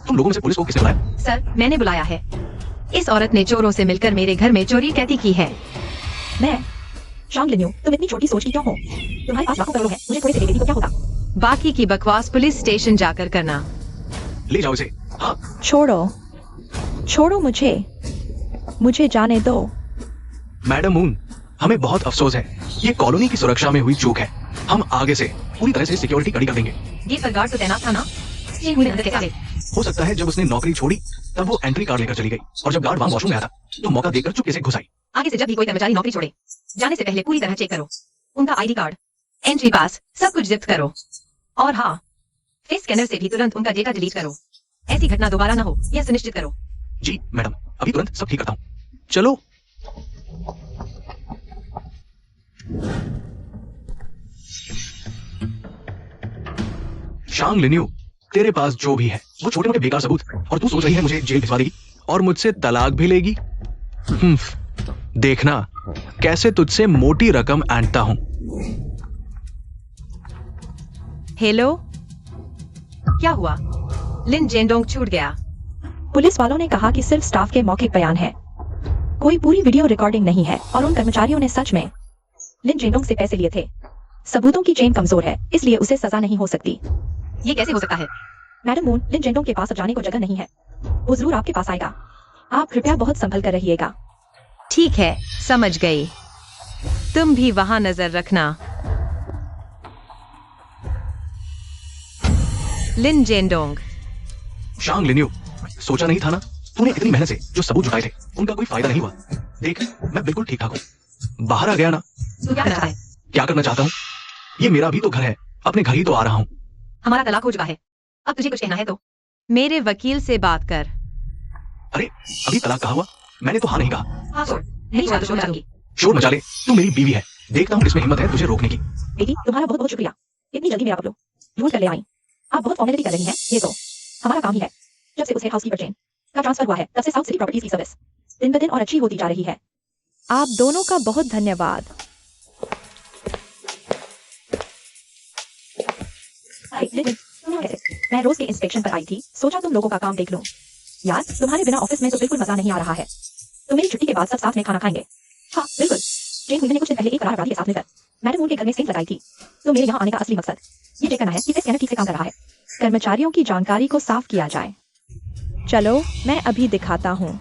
तुम लोगों में से पुलिस को किसने बुलाया? सर, मैंने बुलाया है। इस औरत ने चोरों से मिलकर मेरे घर में चोरी कैदी की है। मैं शॉन्ग लिन्यू, तुम इतनी छोटी सोच की क्यों हो? तुम्हारे पास लाखों करोड़ है, मुझे थोड़े से दे देती तो क्या होता? बाकी की बकवास पुलिस स्टेशन जाकर करना। ले जाओ इसे। हाँ, छोड़ो मुझे जाने दो। मैडम मून, हमें बहुत अफसोस है। ये कॉलोनी की सुरक्षा में हुई चूक है। हम आगे से पूरी तरह से सिक्योरिटी कड़ी कर देंगे। गेट पर गार्ड तो तैनात था ना? चेन वुमेन अंदर कैसे आ गई? हो सकता है जब उसने नौकरी छोड़ी तब वो एंट्री कार्ड लेकर चली गई और जब गार्ड वहां वॉशरूम में आया था तो मौका देकर चुपके से घुस आई। आगे से जब भी कोई कर्मचारी नौकरी छोड़े, जाने से पहले पूरी तरह चेक करो। उनका आईडी कार्ड, एंट्री पास, सब कुछ जब्त करो। और हाँ, फेस स्कैनर से भी तुरंत उनका डेटा डिलीट करो। ऐसी घटना दोबारा न हो, यह सुनिश्चित करो। जी मैडम, अभी तुरंत सब ठीक करता हूँ। चलो। शांग लिन्यू, तेरे पास जो भी है वो छोटे मोटे बेकार सबूत, और तू सोच रही है मुझे जेल भिजवा देगी और मुझसे तलाक भी लेगी। देखना कैसे तुझसे मोटी रकम ऐंठता हूं। हेलो, क्या हुआ? लिन जेंडोंग छूट गया। पुलिस वालों ने कहा कि सिर्फ स्टाफ के मौखिक बयान है, कोई पूरी वीडियो रिकॉर्डिंग नहीं है, और उन कर्मचारियों ने सच में लिन जेंडोंग से पैसे लिए थे। सबूतों की चेन कमजोर है, इसलिए उसे सजा नहीं हो सकती। ये कैसे हो सकता है? मैडम मून, लिन जेंडोंग के पास अब जाने को जगह नहीं है, वो जरूर आपके पास आएगा। आप कृपया बहुत संभल कर रहिएगा। ठीक है, समझ गई। तुम भी वहां नजर रखना। लिन जेंडोंग। शांग लिन्यू, सोचा नहीं था ना तूने इतनी मेहनत से जो सबूत जुटाए थे उनका कोई फायदा नहीं हुआ। देख मैं बिल्कुल ठीक ठाक हूँ, बाहर आ गया ना। तू क्या करना चाहता है? क्या करना चाहता हूँ? ये मेरा भी तो घर है, अपने घर ही तो आ रहा हूँ। हमारा तलाक हो चुका है, अब तुझे कुछ कहना है तो? मेरे वकील से बात कर। अरे अभी तलाक कहा हुआ? मैंने तो हाँ नहीं कहा। हाँ छोड़, नहीं हुआ तो शोर मचाऊंगी। शोर मचा ले, तू मेरी बीवी है, देखता हूँ किसमें हिम्मत है तुझे रोकने की। बेटी, तुम्हारा बहुत बहुत शुक्रिया, इतनी जल्दी मेरा पकड़ो ढूंढ कर ले आई। आप बहुत फॉर्मेलिटी कर रही हैं, ये तो हमारा काम ही है। जब से उस हेड हाउसकीपर चेन का ट्रांसफर हुआ है तब से साउथ सिटी प्रॉपर्टीज की सर्विस दिन ब दिन और अच्छी होती जा रही है। आप दोनों का बहुत धन्यवाद। मैं रोज के इंस्पेक्शन पर आई थी, सोचा तुम लोगों का काम देख लूं। यार तुम्हारे बिना ऑफिस में तो बिल्कुल मजा नहीं आ रहा है। तो मेरी छुट्टी के बाद सब साथ में खाना खाएंगे। हाँ बिल्कुल। जेन हुई ने कुछ दिन पहले एक फरार अपराधी के साथ मिलकर मैडम मून के घर में सेंध लगाई थी। तो मेरे यहाँ आने का असली मकसद ये चेक करना है कि स्कैनर ठीक से काम कर रहा है, कर्मचारियों की जानकारी को साफ किया जाए। चलो मैं अभी दिखाता हूँ।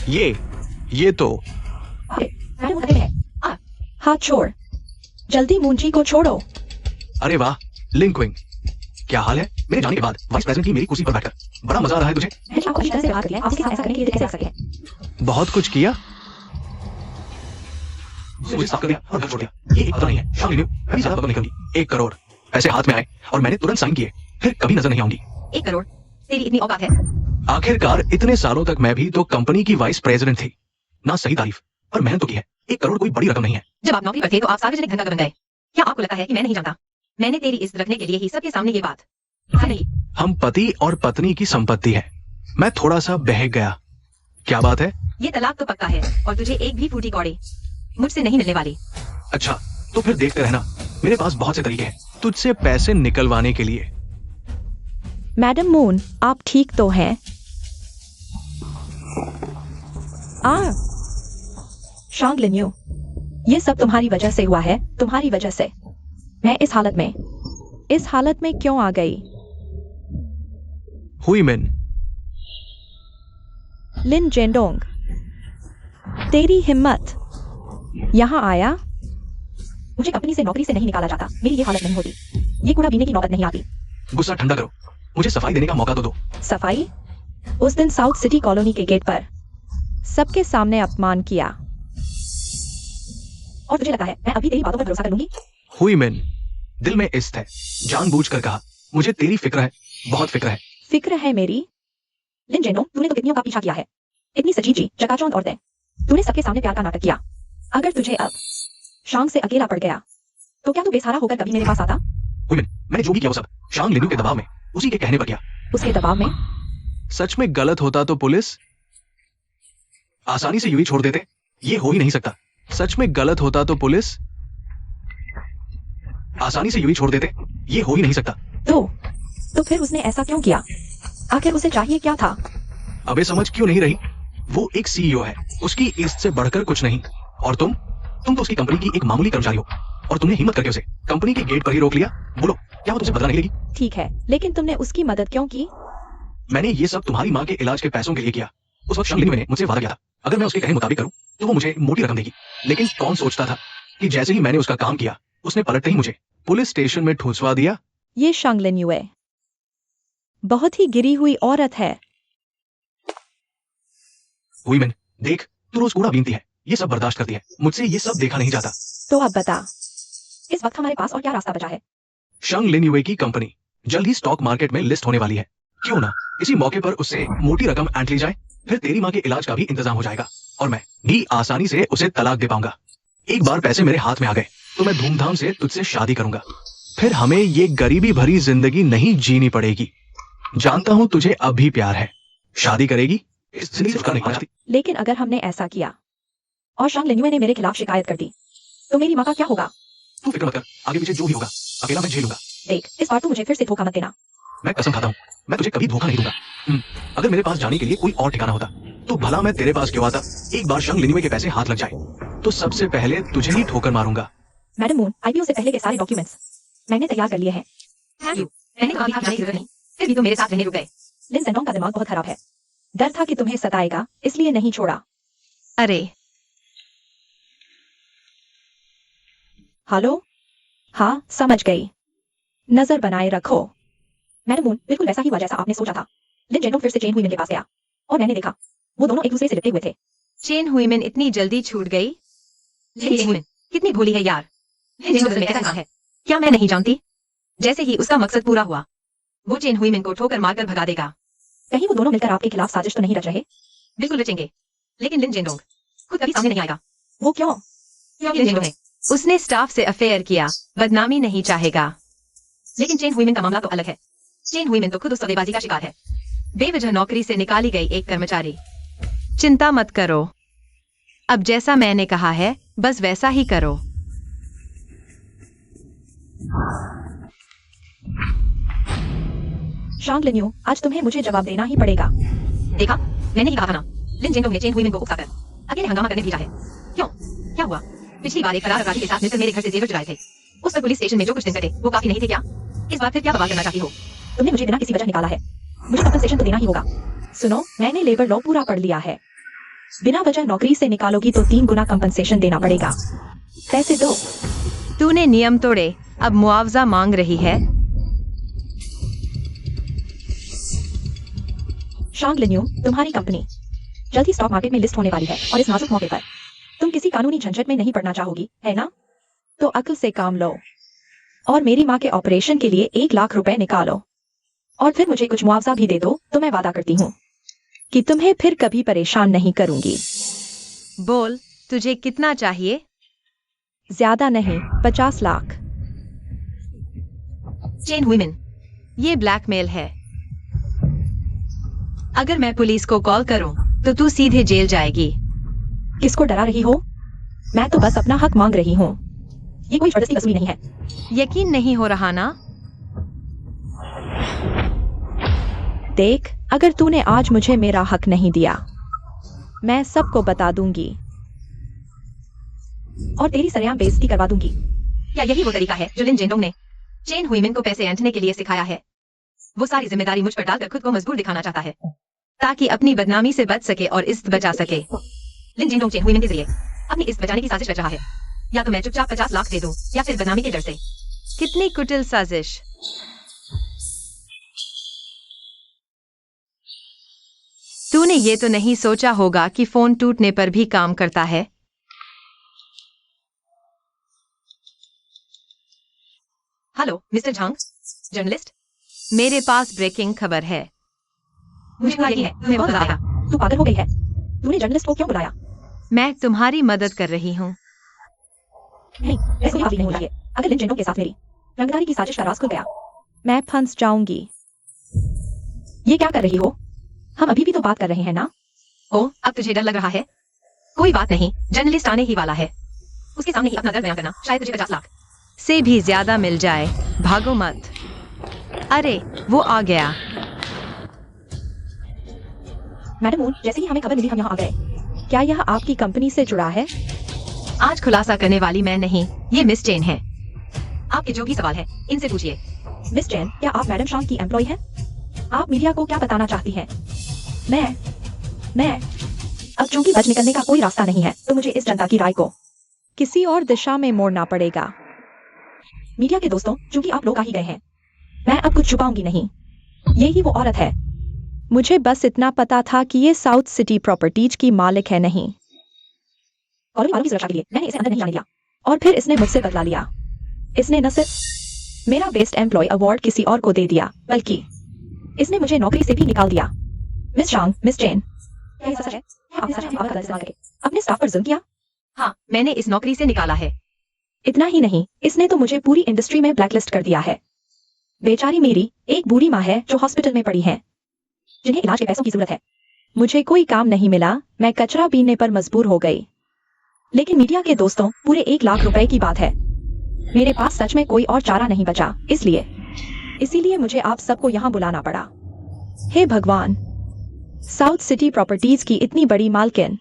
ये तो मैडम घर में है। हाथ छोड़, जल्दी मुंजी को छोड़ो। अरे वाह लिंक्विंग, क्या हाल है? मेरे जाने के बाद वाइस प्रेसिडेंट की मेरी कुर्सी पर बैठकर बड़ा मजा आ रहा है तुझे। मैंने आपको अच्छी तरह से बात की है, आपके साथ ऐसा करने के लिए कैसे आ सके हैं? बहुत कुछ किया, मुझे साफ कर दिया और घर छोड़ दिया। ये एक पता नहीं है शांग लिन्यू, अभी ज्यादा बकवास नहीं करूंगी। 1 करोड़ पैसे हाथ में आए और मैंने तुरंत साइन किए, फिर कभी नजर नहीं आऊंगी। 1 करोड़? तेरी इतनी औकात है? आखिरकार इतने सालों तक मैं भी तो कंपनी की वाइस प्रेसिडेंट थी ना। सही तारीफ और मेहनत तो की है। 1 करोड़ कोई बड़ी रकम नहीं है। जब आप नौकरी पर थे तो आप सार्वजनिक धन का बन गए। क्या आपको लगता है कि मैं नहीं जानता? मैंने तेरी इज्जत रखने के लिए ही सबके सामने ये बात नहीं। हम पति और पत्नी की संपत्ति है। मैं थोड़ा सा बहक गया। क्या बात है? ये तलाक तो पक्का है और तुझे एक भी फूटी कौड़ी मुझसे नहीं मिलने वाली। अच्छा तो फिर देखते रहना, मेरे पास बहुत से तरीके हैं तुझसे पैसे निकलवाने के लिए। मैडम मून, आप ठीक तो हैं? शांग लिन्यू, ये सब तुम्हारी वजह से हुआ है, तुम्हारी वजह से। मैं इस हालत में क्यों आ गई? हुई मिन। लिन जेंडोंग, तेरी हिम्मत यहाँ आया। मुझे कंपनी से नौकरी से नहीं निकाला जाता, मेरी ये हालत नहीं होती, ये कूड़ा पीने की नौबत नहीं आती। गुस्सा ठंडा करो, मुझे सफाई देने का मौका तो दो। सफाई? उस दिन साउथ सिटी कॉलोनी के गेट पर सबके सामने अपमान किया, और तुझे लगता है मैं अभी तेरी बातों पर भरोसा कर लूंगी? हुई मिन, दिल में इश्क है, जानबूझकर कहा। मुझे तेरी फिक्र है, बहुत फिक्र है। फिक्र है मेरी? लिन जेंडोंग, तूने तो कितनियों का पीछा किया है, इतनी सजीजी चकाचौंध औरतें, तूने सबके सामने प्यार का नाटक किया। अगर तुझे अब शांग से अकेला पड़ गया तो क्या तू बेसहारा होकर कभी मेरे पास आता? हुई मिन, मैंने जो भी किया वो सब शांग लिन्यू के दबाव में, उसी के कहने पर किया। उसके दबाव में? सच में गलत होता तो पुलिस आसानी से यूं ही छोड़ देते? ये हो ही नहीं सकता। सच में गलत होता तो पुलिस आसानी से यूं ही छोड़ देते? ये हो ही नहीं सकता। तो फिर उसने ऐसा क्यों किया? आखिर उसे चाहिए क्या था? अबे समझ क्यों नहीं रही? वो एक सीईओ है, उसकी इज्जत से बढ़कर कुछ नहीं। और तुम तो उसकी कंपनी की एक मामूली कर्मचारी हो, और तुमने हिम्मत करके उसे कंपनी के गेट पर ही रोक लिया। बोलो क्या वो तुझसे बदला नहीं लेगी? ठीक है, लेकिन तुमने उसकी मदद क्यों की? मैंने ये सब तुम्हारी माँ के इलाज के पैसों के लिए किया। उस वक्त शांग लिन्यू ने मुझसे वादा किया था, अगर मैं उसके कहे मुताबिक करूं तो वो मुझे मोटी रकम देगी। लेकिन कौन सोचता था कि जैसे ही मैंने उसका काम किया उसने पलटते ही मुझे पुलिस स्टेशन में ठुसवा दिया। ये शांग लिन्यू है, बहुत ही गिरी हुई औरत है। हुई मिन, देख तू रोज कूड़ा बीनती है, ये सब बर्दाश्त करती है, मुझसे ये सब देखा नहीं जाता। तो अब बता, इस वक्त हमारे पास और क्या रास्ता बचा है? शांग लिन्यू की कंपनी जल्द ही स्टॉक मार्केट में लिस्ट होने वाली है। क्यों ना इसी मौके पर उससे मोटी रकम ऐंठ ली जाए, फिर तेरी माँ के इलाज का भी इंतजाम हो जाएगा और मैं भी आसानी से उसे तलाक दे पाऊंगा। एक बार पैसे मेरे हाथ में आ गए तो मैं धूमधाम से तुझसे शादी करूंगा। फिर हमें ये गरीबी भरी जिंदगी नहीं जीनी पड़ेगी। जानता हूं तुझे अभी प्यार है। शादी करेगी? इस जिंदगी से नहीं चाहती। लेकिन अगर हमने ऐसा किया और शांग लिन्युए ने मेरे खिलाफ शिकायत कर दी तो मेरी माँ का क्या होगा? तू फिक्र मत कर, आगे पीछे जो भी होगा अकेला मैं झेलूंगा। देख, इस बार तू मुझे फिर से धोखा मत देना। मैं कसम खाता हूँ, मैं तुझे कभी धोखा नहीं दूंगा। अगर मेरे पास जाने के लिए कोई और ठिकाना होता तो भला मैं तेरे पास क्यों आता? एक बार शंग लिन्युए के पैसे हाथ लग जाए तो सबसे पहले तुझे ही ठोकर मारूंगा। मैडम मून, आईपीओ से पहले के सारे डॉक्यूमेंट्स मैंने तैयार कर लिए हैं। Thank you. मैंने कभी आपकी जरूरत नहीं, फिर भी तो मेरे साथ रहने रुक गए। लिन जेडोंग का दिमाग बहुत खराब है। डर था कि तुम्हें सताएगा, इसलिए नहीं छोड़ा। अरे हेलो? हाँ, समझ गई। नजर बनाए रखो। मैडम मून, बिल्कुल वैसा ही हुआ जैसा आपने सोचा था। लिन जेडोंग फिर से चेन हुईमिन के पास गया और मैंने देखा वो दोनों एक दूसरे से लिपटे हुए थे। चेन हुईमिन इतनी जल्दी छूट गई? चेन हुईमिन कितनी भोली है यार। चेन हुईमिन में कैसा है क्या मैं नहीं जानती? जैसे ही उसका मकसद पूरा हुआ वो चेन हुईमिन को ठोकर मारकर भगा देगा। कहीं वो दोनों मिलकर आपके खिलाफ साजिश तो नहीं रच रहे? बिल्कुल रचेंगे, लेकिन लिन जेडोंग खुद कभी सामने नहीं आएगा। वो क्यों? क्योंकि लिन जेडोंग है। उसने स्टाफ से अफेयर किया, बदनामी नहीं चाहेगा। लेकिन चेन हुईमिन का मामला तो अलग है। चेन हुईमिन तो खुद उस सौदेबाजी का शिकार है। बेवजह नौकरी से निकाली गई एक कर्मचारी। चिंता मत करो, अब जैसा मैंने कहा है बस वैसा ही करो। शांग लिन्यू, आज तुम्हें मुझे जवाब देना ही पड़ेगा। देखा, मैंने ही कहा था ना, लिन जेडोंग ने चेन हुईमिन को उकसाकर अकेले हंगामा करने भेजा है। क्यों? क्या हुआ? पिछली बार एक फरार अपराधी के साथ मिलकर मेरे घर से जेवर चुराए थे। उस पर पुलिस स्टेशन में जो कुछ दिन कटे वो काफी नहीं थे क्या? इस बार फिर क्या बवाल करना चाहती हो? तुमने मुझे बिना किसी वजह निकाला है, मुझे कंपनसेशन तो देना ही होगा। सुनो, मैंने लेबर लॉ पूरा पढ़ लिया है। बिना वजह नौकरी से निकालोगी तो 3 गुना कंपनसेशन देना पड़ेगा। पैसे दो। तूने नियम तोड़े, अब मुआवजा मांग रही है। शांग लिन्यू, तुम्हारी कंपनी जल्द ही स्टॉक मार्केट में लिस्ट होने वाली है और इस नाजुक मौके पर तुम किसी कानूनी झंझट में नहीं पड़ना चाहोगी, है ना? तो अक्ल से काम लो और मेरी माँ के ऑपरेशन के लिए 1 लाख रुपए निकालो और फिर मुझे कुछ मुआवजा भी दे दो तो मैं वादा करती हूँ कि तुम्हें फिर कभी परेशान नहीं करूंगी। बोल, तुझे कितना चाहिए? ज्यादा नहीं, 50 लाख। चेन हुईमिन, ये ब्लैकमेल है। अगर मैं पुलिस को कॉल करूं तो तू सीधे जेल जाएगी। किसको डरा रही हो? मैं तो बस अपना हक मांग रही हूँ। ये कोई जबरदस्ती वसूली नहीं है। यकीन नहीं हो रहा ना? देख, अगर तूने आज मुझे मेरा हक नहीं दिया मैं सबको बता दूंगी और तेरी सरेआम बेइज्जती करवा दूंगी। क्या यही वो तरीका है जो लिन जेडोंग ने चेन हुईमिन को पैसे ऐंठने के लिए सिखाया है? वो सारी जिम्मेदारी मुझ पर डालकर खुद को मजबूर दिखाना चाहता है ताकि अपनी बदनामी से बच सके और इज्जत बचा सके। लिन जेडोंग चेन हुईमिन के जरिए अपनी इज्जत बचाने की साजिश रच रहा है। या तो मैं चुपचाप 50 लाख दे दूं या फिर बदनामी के डर से। कितनी कुटिल साजिश। तूने ये तो नहीं सोचा होगा कि फोन टूटने पर भी काम करता है। Hello mister Zhang, journalist. मेरे पास ब्रेकिंग खबर है। मुझे पता है तुम्हें बहुत मजा आएगा। तू पागल हो गई है? तूने जर्नलिस्ट को क्यों बुलाया? मैं तुम्हारी मदद कर रही हूँ। नहीं, ऐसे काफी नहीं चाहिए। अगर लिन जेडोंग के साथ मेरी रंगदारी की साजिश का राज खुल गया मैं फंस जाऊंगी। ये क्या कर रही हो? हम अभी भी तो बात कर रहे हैं ना? ओ, अब तुझे डर लग रहा है? कोई बात नहीं, जर्नलिस्ट आने ही वाला है। उसके सामने ही अपना दर्द बयां करना शायद तुझे 50 लाख से भी ज्यादा मिल जाए। भागो मत। अरे वो आ गया। मैडम मून, जैसे ही हमें खबर मिली हम यहाँ आ गए। क्या यह आपकी कंपनी से जुड़ा है? आज खुलासा करने वाली मैं नहीं, ये मिस चेन है। आपके जो भी सवाल है इनसे पूछिए। मिस चेन, क्या आप मैडम शांग की एम्प्लॉय हैं? आप मीडिया को क्या बताना चाहती हैं? मैं अब चूंकि बच निकलने का कोई रास्ता नहीं है तो मुझे इस जनता की राय को किसी और दिशा में मोड़ना पड़ेगा। मीडिया के दोस्तों, चूंकि आप लोग आ ही गए हैं मैं अब कुछ छुपाऊंगी नहीं। ये ही वो औरत है। मुझे बस इतना पता था कि ये साउथ सिटी प्रॉपर्टीज की मालिक है। नहीं, कॉलोनी वालों की सुरक्षा के लिए मैंने इसे अंदर नहीं जाने दिया और फिर इसने मुझसे बदला लिया। इसने न सिर्फ मेरा बेस्ट एम्प्लॉय अवार्ड किसी और को दे दिया बल्कि इसने मुझे नौकरी से भी निकाल दिया। मिस शांग, मिस चेन, क्या ये सच है? आपने सच में पावर का इस्तेमाल करके अपने स्टाफ पर जुल्म किया? हाँ, मैंने इस नौकरी से निकाला है। इतना ही नहीं, इसने तो मुझे पूरी इंडस्ट्री में ब्लैकलिस्ट कर दिया है। बेचारी मेरी एक बूढ़ी माँ है जो हॉस्पिटल में पड़ी है, जिन्हें इलाज के पैसों की जरूरत है। मुझे कोई काम नहीं मिला, मैं कचरा बीनने पर मजबूर हो गई। लेकिन मीडिया के दोस्तों, पूरे 1 लाख रुपए की बात है। मेरे पास सच में कोई और चारा नहीं बचा, इसीलिए मुझे आप सबको यहाँ बुलाना पड़ा। हे भगवान, साउथ सिटी प्रॉपर्टीज की इतनी बड़ी मालकिन।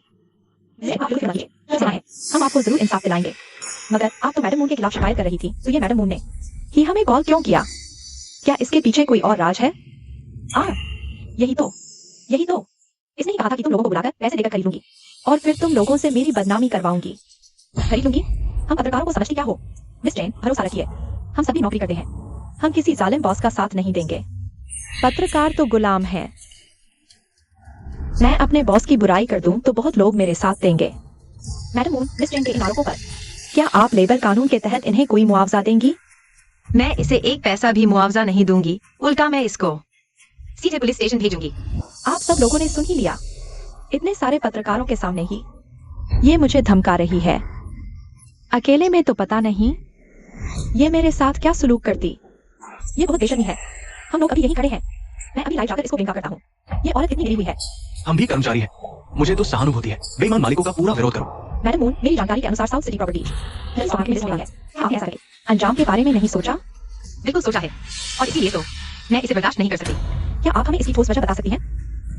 हम आपको जरूर इंसाफ दिलाएंगे, मगर आप तो मैडम मून के खिलाफ शिकायत कर रही थी, तो ये मैडम मून ने ही हमें कॉल क्यों किया? क्या इसके पीछे कोई और राज है? यही तो इसने ही कहा था कि तुम लोगों को बुलाकर पैसे देकर खरीदूंगी और फिर तुम लोगों से मेरी बदनामी करवाऊंगी। खरीद लूंगी? हम पत्रकारों को समझती क्या हो? मिस जैन, भरोसा रखिए, हम सभी नौकरी करते हैं, हम किसी जालिम बॉस का साथ नहीं देंगे। पत्रकार तो गुलाम हैं। मैं अपने बॉस की बुराई कर दूं तो बहुत लोग मेरे साथ देंगे। मैडम मून, मिस जैन के इन आरोपों पर क्या आप लेबर कानून के तहत इन्हें कोई मुआवजा देंगी? मैं इसे 1 पैसा भी मुआवजा नहीं दूंगी, उल्टा मैं इसको सीधे पुलिस स्टेशन भेजूंगी। आप सब लोगों ने सुन ही लिया, इतने सारे पत्रकारों के सामने ही ये मुझे धमका रही है। अकेले में तो पता नहीं ये मेरे साथ क्या सलूक करती। ये बहुत बेशर्मी है। हम लोग अभी यहीं खड़े हैं, मैं अभी लाइव जाकर इसको विंगा करता हूँ। ये औरत कितनी गिरी हुई है। हम भी कर्मचारी हैं, मुझे तो सहानुभूति है। बेईमान मालिकों का पूरा विरोध करो। मैडम मून, मेरी जानकारी के अनुसार साउथ सिटी प्रॉपर्टीज है। आपने ऐसा अंजाम के बारे में नहीं सोचा? बिल्कुल सोचा है, और इसीलिए तो मैं इसे बर्दाश्त नहीं कर सकती। क्या आप हमें इसकी ठोस वजह बता सकती हैं?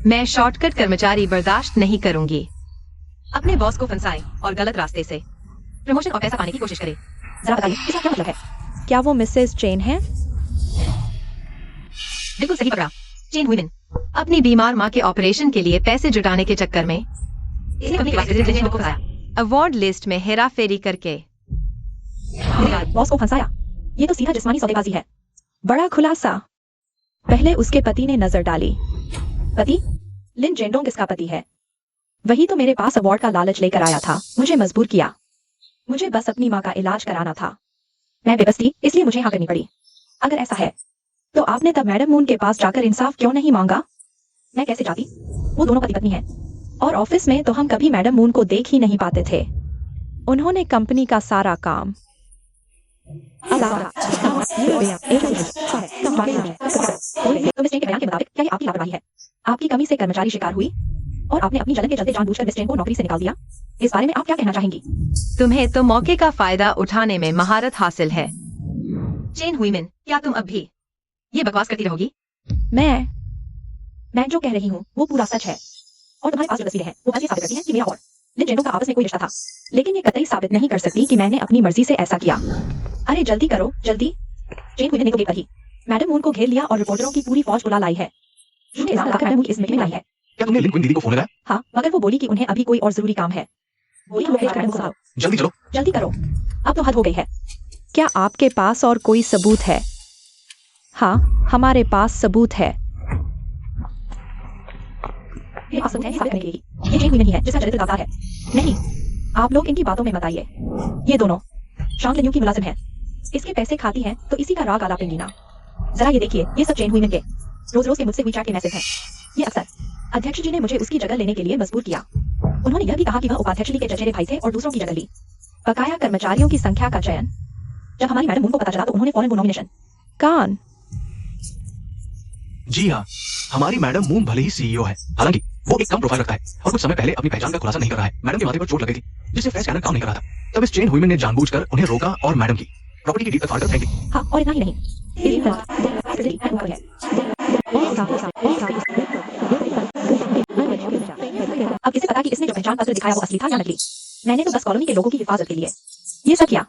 मैं शॉर्टकट कर्मचारी बर्दाश्त नहीं करूंगी। अपने बॉस को फंसाए और गलत रास्ते से प्रमोशन और पैसा पाने की कोशिश करे। जरा बताइए, इसका क्या मतलब है? क्या वो मिसेस जैन है? बिल्कुल सही पकड़ा, चेन हुइमिन। अपनी बीमार माँ के ऑपरेशन के लिए पैसे जुटाने के चक्कर में इसने अपनी वाइस प्रेसिडेंट को फंसाया, अवार्ड लिस्ट में हेरा फेरी करके। बॉस को फंसाया? ये तो सीधा जिस्मानी सौदेबाजी है। बड़ा खुलासा। पहले उसके पति ने नजर डाली। पति? लिन जेंडोंग किसका पति है? वही तो मेरे पास अवार्ड का लालच लेकर आया था, मुझे मजबूर किया। मुझे बस अपनी माँ का इलाज कराना था। मैं बेबस थी, इसलिए मुझे हाँ करनी पड़ी। अगर ऐसा है तो आपने तब मैडम मून के पास जाकर इंसाफ क्यों नहीं मांगा? मैं कैसे जाती? वो दोनों पति पत्नी हैं, और ऑफिस में तो हम कभी मैडम मून को देख ही नहीं पाते थे। उन्होंने कंपनी का सारा काम तो मिस जैन के बयान के मुताबिक क्या ये आपकी लापरवाही है? आपकी कमी से कर्मचारी शिकार हुई और आपने अपनी जलन के चलते जानबूझकर मिस जैन को नौकरी से निकाल दिया। इस बारे में आप क्या कहना चाहेंगी? तुम्हें तो मौके का फायदा उठाने में महारत हासिल है। चेन हुइमिन, क्या तुम अब भी ये बकवास करती रहोगी? मैं जो कह रही हूँ वो पूरा सच है, और तुम्हारे पास जो तस्वीरें हैं वो बस ये साबित करती हैं कि मेरा और लिन जेंडोंग का आपस में कोई रिश्ता था। लेकिन ये कतई साबित नहीं कर सकती कि मैंने अपनी मर्जी से ऐसा किया। अरे जल्दी करो, जल्दी। चेन हुइमिन ने तो गेट पर ही मैडम मून को घेर लिया और रिपोर्टरों की पूरी फौज बुला लाई है। झूठे इल्जाम लगाकर मैडम मून इस मीटिंग में लाई है। क्या तुमने लिन क्वीन दीदी को फोन लगाया? हाँ, मगर वो बोली कि उन्हें अभी कोई और जरूरी काम है। बोली हम मैडम को बुलाओ। जल्दी चलो, जल्दी करो, अब तो हद हो गई है। क्या आपके पास और कोई सबूत है? हाँ, हमारे पास सबूत है। ये आप सबूत है साबित करने के लिए। ये चेन हुइमिन नहीं है जिसका चरित्र दाता है। नहीं, आप लोग इनकी बातों में मत आइए। ये दोनों शांत की मुलाजिम है, इसके पैसे खाती हैं तो इसी का राग आलापेंगी ना। जरा ये देखिए, ये सब चेन हुइमिन के रोज रोज के मुझसे WeChat के मैसेज हैं। ये अक्सर अध्यक्ष जी ने मुझे उसकी जगह लेने के लिए मजबूर किया। उन्होंने यह भी कहा कि वह उपाध्यक्ष जी के चचेरे भाई थे और दूसरों की जगह ली। बकाया कर्मचारियों की संख्या का चयन जब हमारी मैडम मून को पता चला तो उन्होंने फौरन वो नॉमिनेशन। कान? जी हाँ, हमारी मैडम मून भले ही सीईओ है, हालांकि वो एक कम प्रोफाइल रखता है और कुछ समय पहले अपनी पहचान का खुलासा नहीं कर रहा है। मैडम के माथे पर चोट लगी थी जिससे फेस स्कैनर काम नहीं कर रहा था। तब इस चेन हुइमिन ने जानबूझकर उन्हें रोका और मैडम की प्रॉपर्टी की डीड तक फाड़कर फेंक दी। हाँ, और इतना ही नहीं, अब इसे पता कि इसने जो पहचान पत्र दिखाया वो असली था या नकली। मैंने तो बस कॉलोनी के लोगों की हिफाजत के लिए ये सब किया।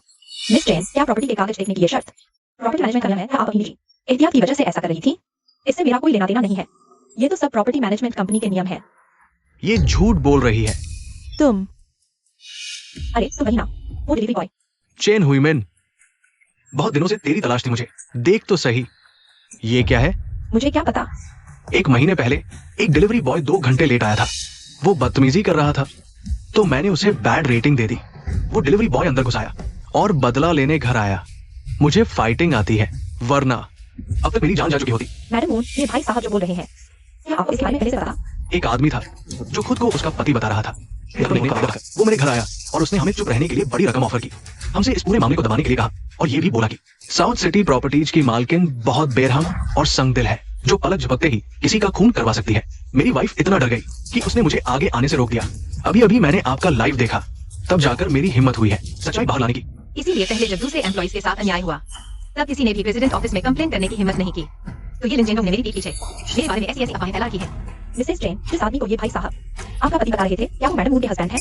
मिस जैन, क्या प्रॉपर्टी के कागज देखने की ये शर्त प्रॉपर्टी मैनेजमेंट का नियम है? आप अपनी निजी एहतियात की वजह से ऐसा कर रही थी? इससे मेरा कोई लेना देना नहीं है। ये तो सब प्रॉपर्टी मैनेजमेंट कंपनी के नियम है। ये झूठ बोल रही है। तुम? अरे तुम वही ना, वो डिलीवरी बॉय। चेन हुइमिन, बहुत दिनों से तेरी तलाश थी मुझे। देख तो सही, ये क्या है? मुझे क्या पता। 1 महीने पहले एक डिलीवरी बॉय 2 घंटे लेट आया था। वो बदतमीजी कर रहा था तो मैंने उसे बैड रेटिंग दे दी। वो डिलीवरी बॉय अंदर घुस आया और बदला लेने घर आया। मुझे फाइटिंग आती है, वरना अब तक मेरी जान जा चुकी होती। मैडम मून, ये भाई साहब जो बोल रहे हैं, क्या आपको इसके बारे में पहले से पता? एक आदमी था जो खुद को उसका पति बता रहा था। वो मेरे घर आया और उसने हमें चुप रहने के लिए बड़ी रकम ऑफर की। हमसे इस पूरे मामले को दबाने के लिए कहा और ये भी बोला कि साउथ सिटी प्रॉपर्टीज की मालकिन बहुत बेरहम और संगदिल है, जो पलक झपकते ही किसी का खून करवा सकती है। मेरी वाइफ इतना डर गई कि उसने मुझे आगे आने से रोक दिया। अभी अभी मैंने आपका लाइव देखा, तब जाकर मेरी हिम्मत हुई है सच्चाई बाहर लाने की। इसीलिए पहले जब दूसरे एम्प्लॉइज के साथ अन्याय हुआ, तब किसी ने भी प्रेसिडेंट ऑफिस में कंप्लेंट करने की हिम्मत नहीं की। तो ये लिन जेंडोंग ने मेरी पीठ पीछे मेरे बारे में ऐसी अफवाहें फैला की है। मिसेस जैन, जिस आदमी को ये भाई साहब आपका पति बता रहे थे, क्या वो मैडम मून के हस्बैंड हैं?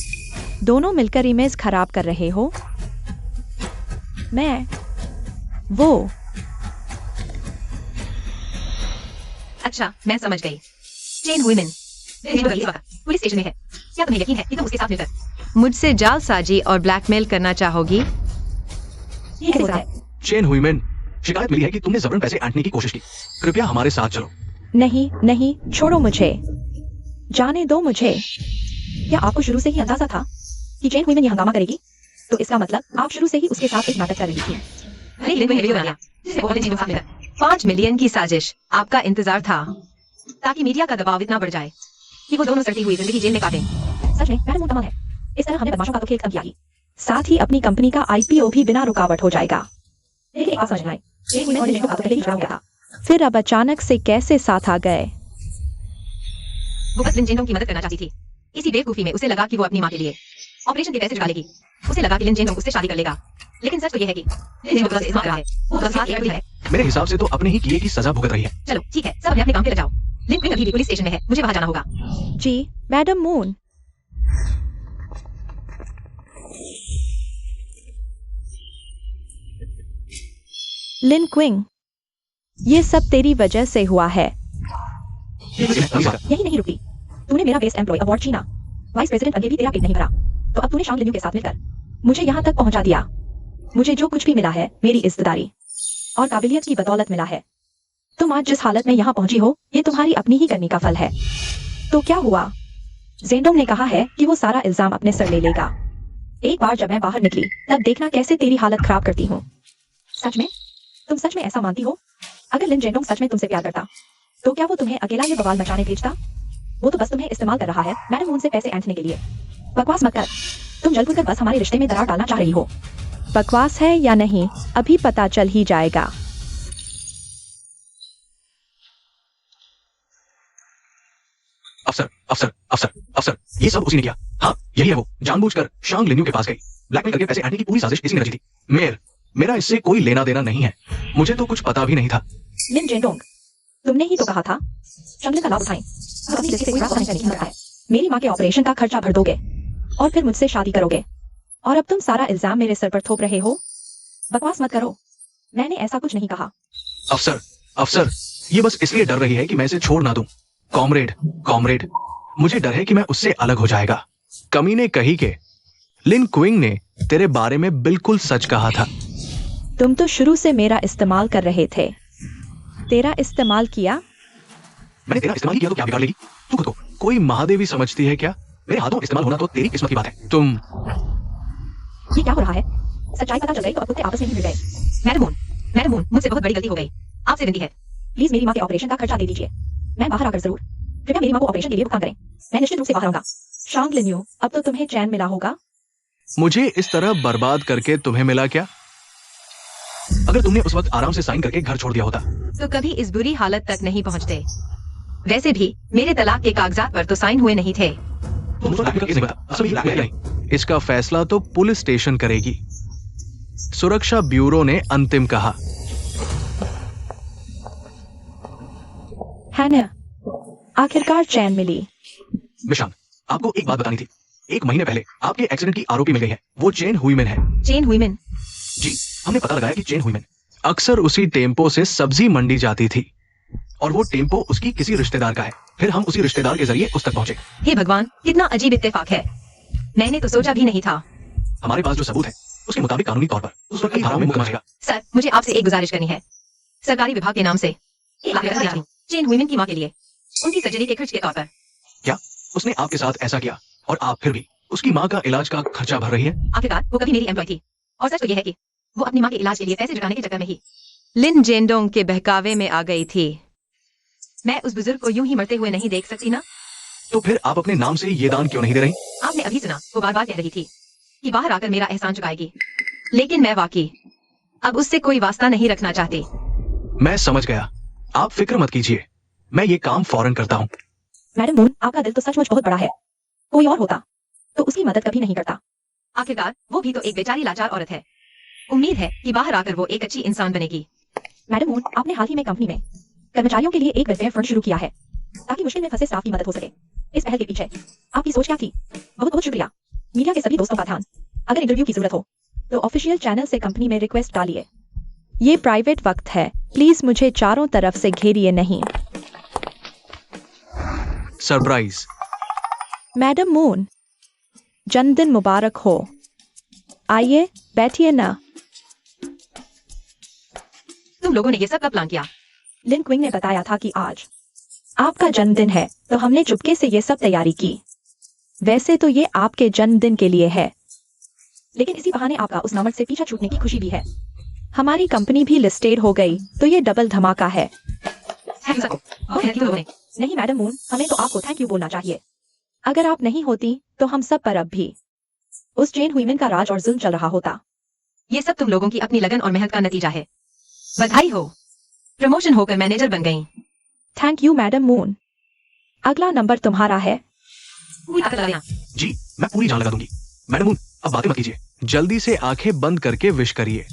दोनों मिलकर इमेज खराब कर रहे हो। मैं वो अच्छा, मैं समझ गई। चेन हुईमिन पुलिस स्टेशन में है। क्या तुम्हें यकीन है कि तुम उसके साथ मिलकर मुझसे जालसाजी और ब्लैकमेल करना चाहोगी? ये कैसे होता है? चेन हुईमेन, शिकायत मिली है कि तुमने जबरन पैसे ऐंठने की कोशिश की। कृपया हमारे साथ चलो। नहीं नहीं, छोड़ो मुझे, जाने दो मुझे। क्या आपको शुरू से ही अंदाजा था कि चेन हुईमेन ये हंगामा करेगी? तो इसका मतलब आप शुरू से ही उसके साथ एक नाटक कर रही थी। अरे लिन ने वीडियो बनाया जिससे वो लिन को मिलकर 5 मिलियन की साजिश आपका इंतजार था, ताकि मीडिया का दबाव इतना बढ़ जाए कि वो दोनों सड़ती हुई जिंदगी जेल में काटें। सच में मैडम मून कमाल है। इस तरह हमने बदमाशों का तो खेल खत्म किया ही, साथ ही अपनी कंपनी का आईपीओ भी बिना रुकावट हो जाएगा। लेकिन एक बात समझ में आई, चेन हुईमेन और लिन का तो पहले ही जुड़ा हुआ था। फिर अब अचानक से कैसे साथ आ गए? वो बस लिन जेंडोंग की मदद करना चाहती थी। इसी बेवकूफी में उसे लगा कि वो अपनी माँ के लिए ऑपरेशन के पैसे जुटा लेगी। उसे लगा कि लिन जेंडोंग उससे शादी कर लेगा, लेकिन सच तो ये है कि लिन जेंडोंग बस इस्तेमाल कर रहा है। वो बस एक लड़की है। मेरे हिसाब से तो अपने ही किए की सजा भुगत रही है। चलो ठीक है, सब अपने अपने काम पे लग जाओ। लिन क्विंग अभी भी पुलिस स्टेशन में है, मुझे वहां जाना होगा। जी मैडम मून। लिन क्विंग, ये सब तेरी वजह से हुआ है। यही नहीं रुकी, तूने मेरा बेस्ट एम्प्लॉय अवार्ड छीना, वाइस प्रेसिडेंट बनके भी तेरा पेट नहीं भरा, तो अब तूने शांग लिन्यू के साथ मिलकर मुझे यहाँ तक पहुंचा दिया। मुझे जो कुछ भी मिला है मेरी इज्जतदारी और काबिलियत की बदौलत मिला है। तुम आज जिस हालत में यहाँ पहुंची हो, ये तुम्हारी अपनी ही करनी का फल है। तो क्या हुआ? जेंडोंग ने कहा है कि वो सारा इल्जाम अपने सर ले लेगा। एक बार जब मैं बाहर निकली, तब देखना कैसे तेरी हालत खराब करती हूँ। सच में? तुम सच में ऐसा मानती हो? अगर लिन जेंडोंग सच में तुमसे प्यार करता, तो क्या वो तुम्हें अकेला ये बवाल मचाने भेजता? वो तो बस तुम्हें इस्तेमाल कर रहा है मैडम मून से पैसे ऐंठने के लिए। बकवास मत कर, तुम जलकर बस हमारे रिश्ते में दरार डालना चाह रही हो। बकवास है या नहीं, अभी पता चल ही जाएगा। अफसर अफसर अफसर अफसर, ये सब उसी ने किया। हाँ, यही है वो, जानबूझकर शांग लिन्यू के पास गई, ब्लैकमेल करके पैसे ऐंठने की पूरी साजिश इसी ने रची थी। मेरा इससे कोई लेना देना नहीं है, मुझे तो कुछ पता भी नहीं था। लिन जेंडोंग, तुमने ही तो कहा था शंगलिन का लाभ उठाएं, तो अपनी जैसे कोई रास्ता नहीं करने है। मेरी माँ के ऑपरेशन का खर्चा भर दोगे और फिर मुझसे शादी करोगे, और अब तुम सारा इल्जाम मेरे सर पर थोप रहे हो। बकवास मत करो, मैंने ऐसा कुछ नहीं कहा। अफसर, ये बस इसलिए डर रही है कि मैं इसे छोड़ ना दूं। कॉमरेड, मुझे डर है कि मैं उससे अलग हो जाएगा। कमीने कही के लिन क्विंग ने तेरे बारे में बिल्कुल सच कहा था। तुम तो शुरू से मेरा इस्तेमाल कर रहे थे। तेरा इस्तेमाल किया? मैंने तेरा इस्तेमाल किया तो क्या बिगाड़ लेगी? तू खुद को कोई महादेवी समझती है क्या? मेरे हाथों इस्तेमाल होना तो तेरी किस्मत की बात है। तुम ये क्या हो रहा है? सच्चाई पता चल गई तो अब कुत्ते आपस में ही मिल गए। मैडम मून, मुझसे बहुत बड़ी गलती हो गई। आपसे विनती है, प्लीज मेरी माँ के ऑपरेशन का खर्चा दे दीजिए। मैं बाहर आकर जरूर, कृपया मेरी माँ को ऑपरेशन के लिए भुगतान करें। मैं निश्चित रूप से बाहर आऊंगा। शांग लिन्यू, अब तो तुम्हें चैन मिला होगा। मुझे इस तरह बर्बाद करके तुम्हें मिला क्या? अगर तुमने उस वक्त आराम से साइन करके घर छोड़ दिया होता तो कभी इस बुरी हालत तक नहीं पहुंचते। वैसे भी मेरे तलाक के कागजात पर तो साइन हुए नहीं थे। तो मुझे का केस नहीं पता। असल में ये ब्लैकमेल नहीं। इसका फैसला तो पुलिस स्टेशन करेगी। सुरक्षा ब्यूरो ने अंतिम कहा। है ना, आखिरकार चैन मिली। मिशान, आपको एक बात बतानी थी। 1 महीने पहले आपके एक्सीडेंट की आरोपी मिल गई है। वो चेन हुईमेन है। चेन हुईमेन? जी, हमने पता लगाया कि चेन हुईमेन अक्सर उसी टेम्पो से सब्जी मंडी जाती थी, और वो टेम्पो उसकी किसी रिश्तेदार का है। फिर हम उसी रिश्तेदार के जरिए उस तक पहुंचे। हे भगवान, कितना अजीब इत्तेफाक है। मैंने तो सोचा भी नहीं था। हमारे पास जो सबूत है उसके मुताबिक कानूनी तौर पर उस वक्त की धाराओं में मुकदमा चलेगा। सर, मुझे आपसे एक गुजारिश करनी है। सरकारी विभाग के नाम से 1 लाख रुपए देना चाहूं चेन हुईमेन की माँ के लिए, उनकी सर्जरी के खर्च के तौर पर। क्या उसने आपके साथ ऐसा किया और आप फिर भी उसकी माँ का इलाज का खर्चा भर रही है? आखिरकार वो कभी मेरी एम्प्लॉय थी, और सच तो ये है कि वो अपनी माँ के इलाज के लिए पैसे जुटाने के चक्कर में ही लिन जेंडोंग के बहकावे में आ गई थी। मैं उस बुजुर्ग को यूं ही मरते हुए नहीं देख सकती ना। तो फिर आप अपने नाम से ये दान क्यों नहीं दे रही? आपने अभी सुना, वो बार बार कह रही थी कि बाहर आकर मेरा एहसान चुकाएगी। लेकिन मैं वाकई अब उससे कोई वास्ता नहीं रखना चाहती। मैं समझ गया, आप फिक्र मत कीजिए, मैं ये काम फौरन करता हूँ। मैडम मून, आपका दिल तो सचमुच बहुत बड़ा है। कोई और होता तो उसकी मदद कभी नहीं करता। आखिरकार वो भी तो एक बेचारी लाचार औरत है। उम्मीद है कि बाहर आकर वो एक अच्छी इंसान बनेगी। मैडम मून, आपने हाल ही में कंपनी में कर्मचारियों के लिए एक वेलफेयर फंड शुरू किया है ताकि मुश्किल में फंसे स्टाफ की मदद हो सके। इस पहल के पीछे आपकी सोच क्या थी? बहुत बहुत शुक्रिया। मीडिया के सभी दोस्तों का ध्यान, अगर इंटरव्यू की जरूरत हो तो ऑफिशियल चैनल से कंपनी में रिक्वेस्ट डालिए। ये प्राइवेट वक्त है, प्लीज मुझे चारों तरफ से घेरिए नहीं। सरप्राइज। मैडम मून, जन्मदिन मुबारक हो। आइए बैठिए ना। तुम लोगों ने ये सब कब प्लान किया? लिन क्विंग ने बताया था कि आज आपका जन्मदिन है, तो हमने चुपके से ये सब तैयारी की। वैसे तो ये आपके जन्मदिन के लिए है, लेकिन इसी बहाने आपका उस नंबर से पीछा छूटने की खुशी भी है। हमारी कंपनी भी लिस्टेड हो गई, तो ये डबल धमाका है। नहीं मैडम मून, हमें तो आपको थैंक यू बोलना चाहिए। अगर आप नहीं होती तो हम सब पर अब भी उस जेन हुईमन का राज और जुल्म चल रहा होता। ये सब तुम लोगों की अपनी लगन और मेहनत का नतीजा है। बधाई हो, प्रमोशन होकर मैनेजर बन गई। Thank you madam moon. अगला नंबर तुम्हारा है। जी, मैं पूरी जान लगा दूंगी। मैडम मून, अब बातें मत कीजिए, जल्दी से आंखें बंद करके विश करिए।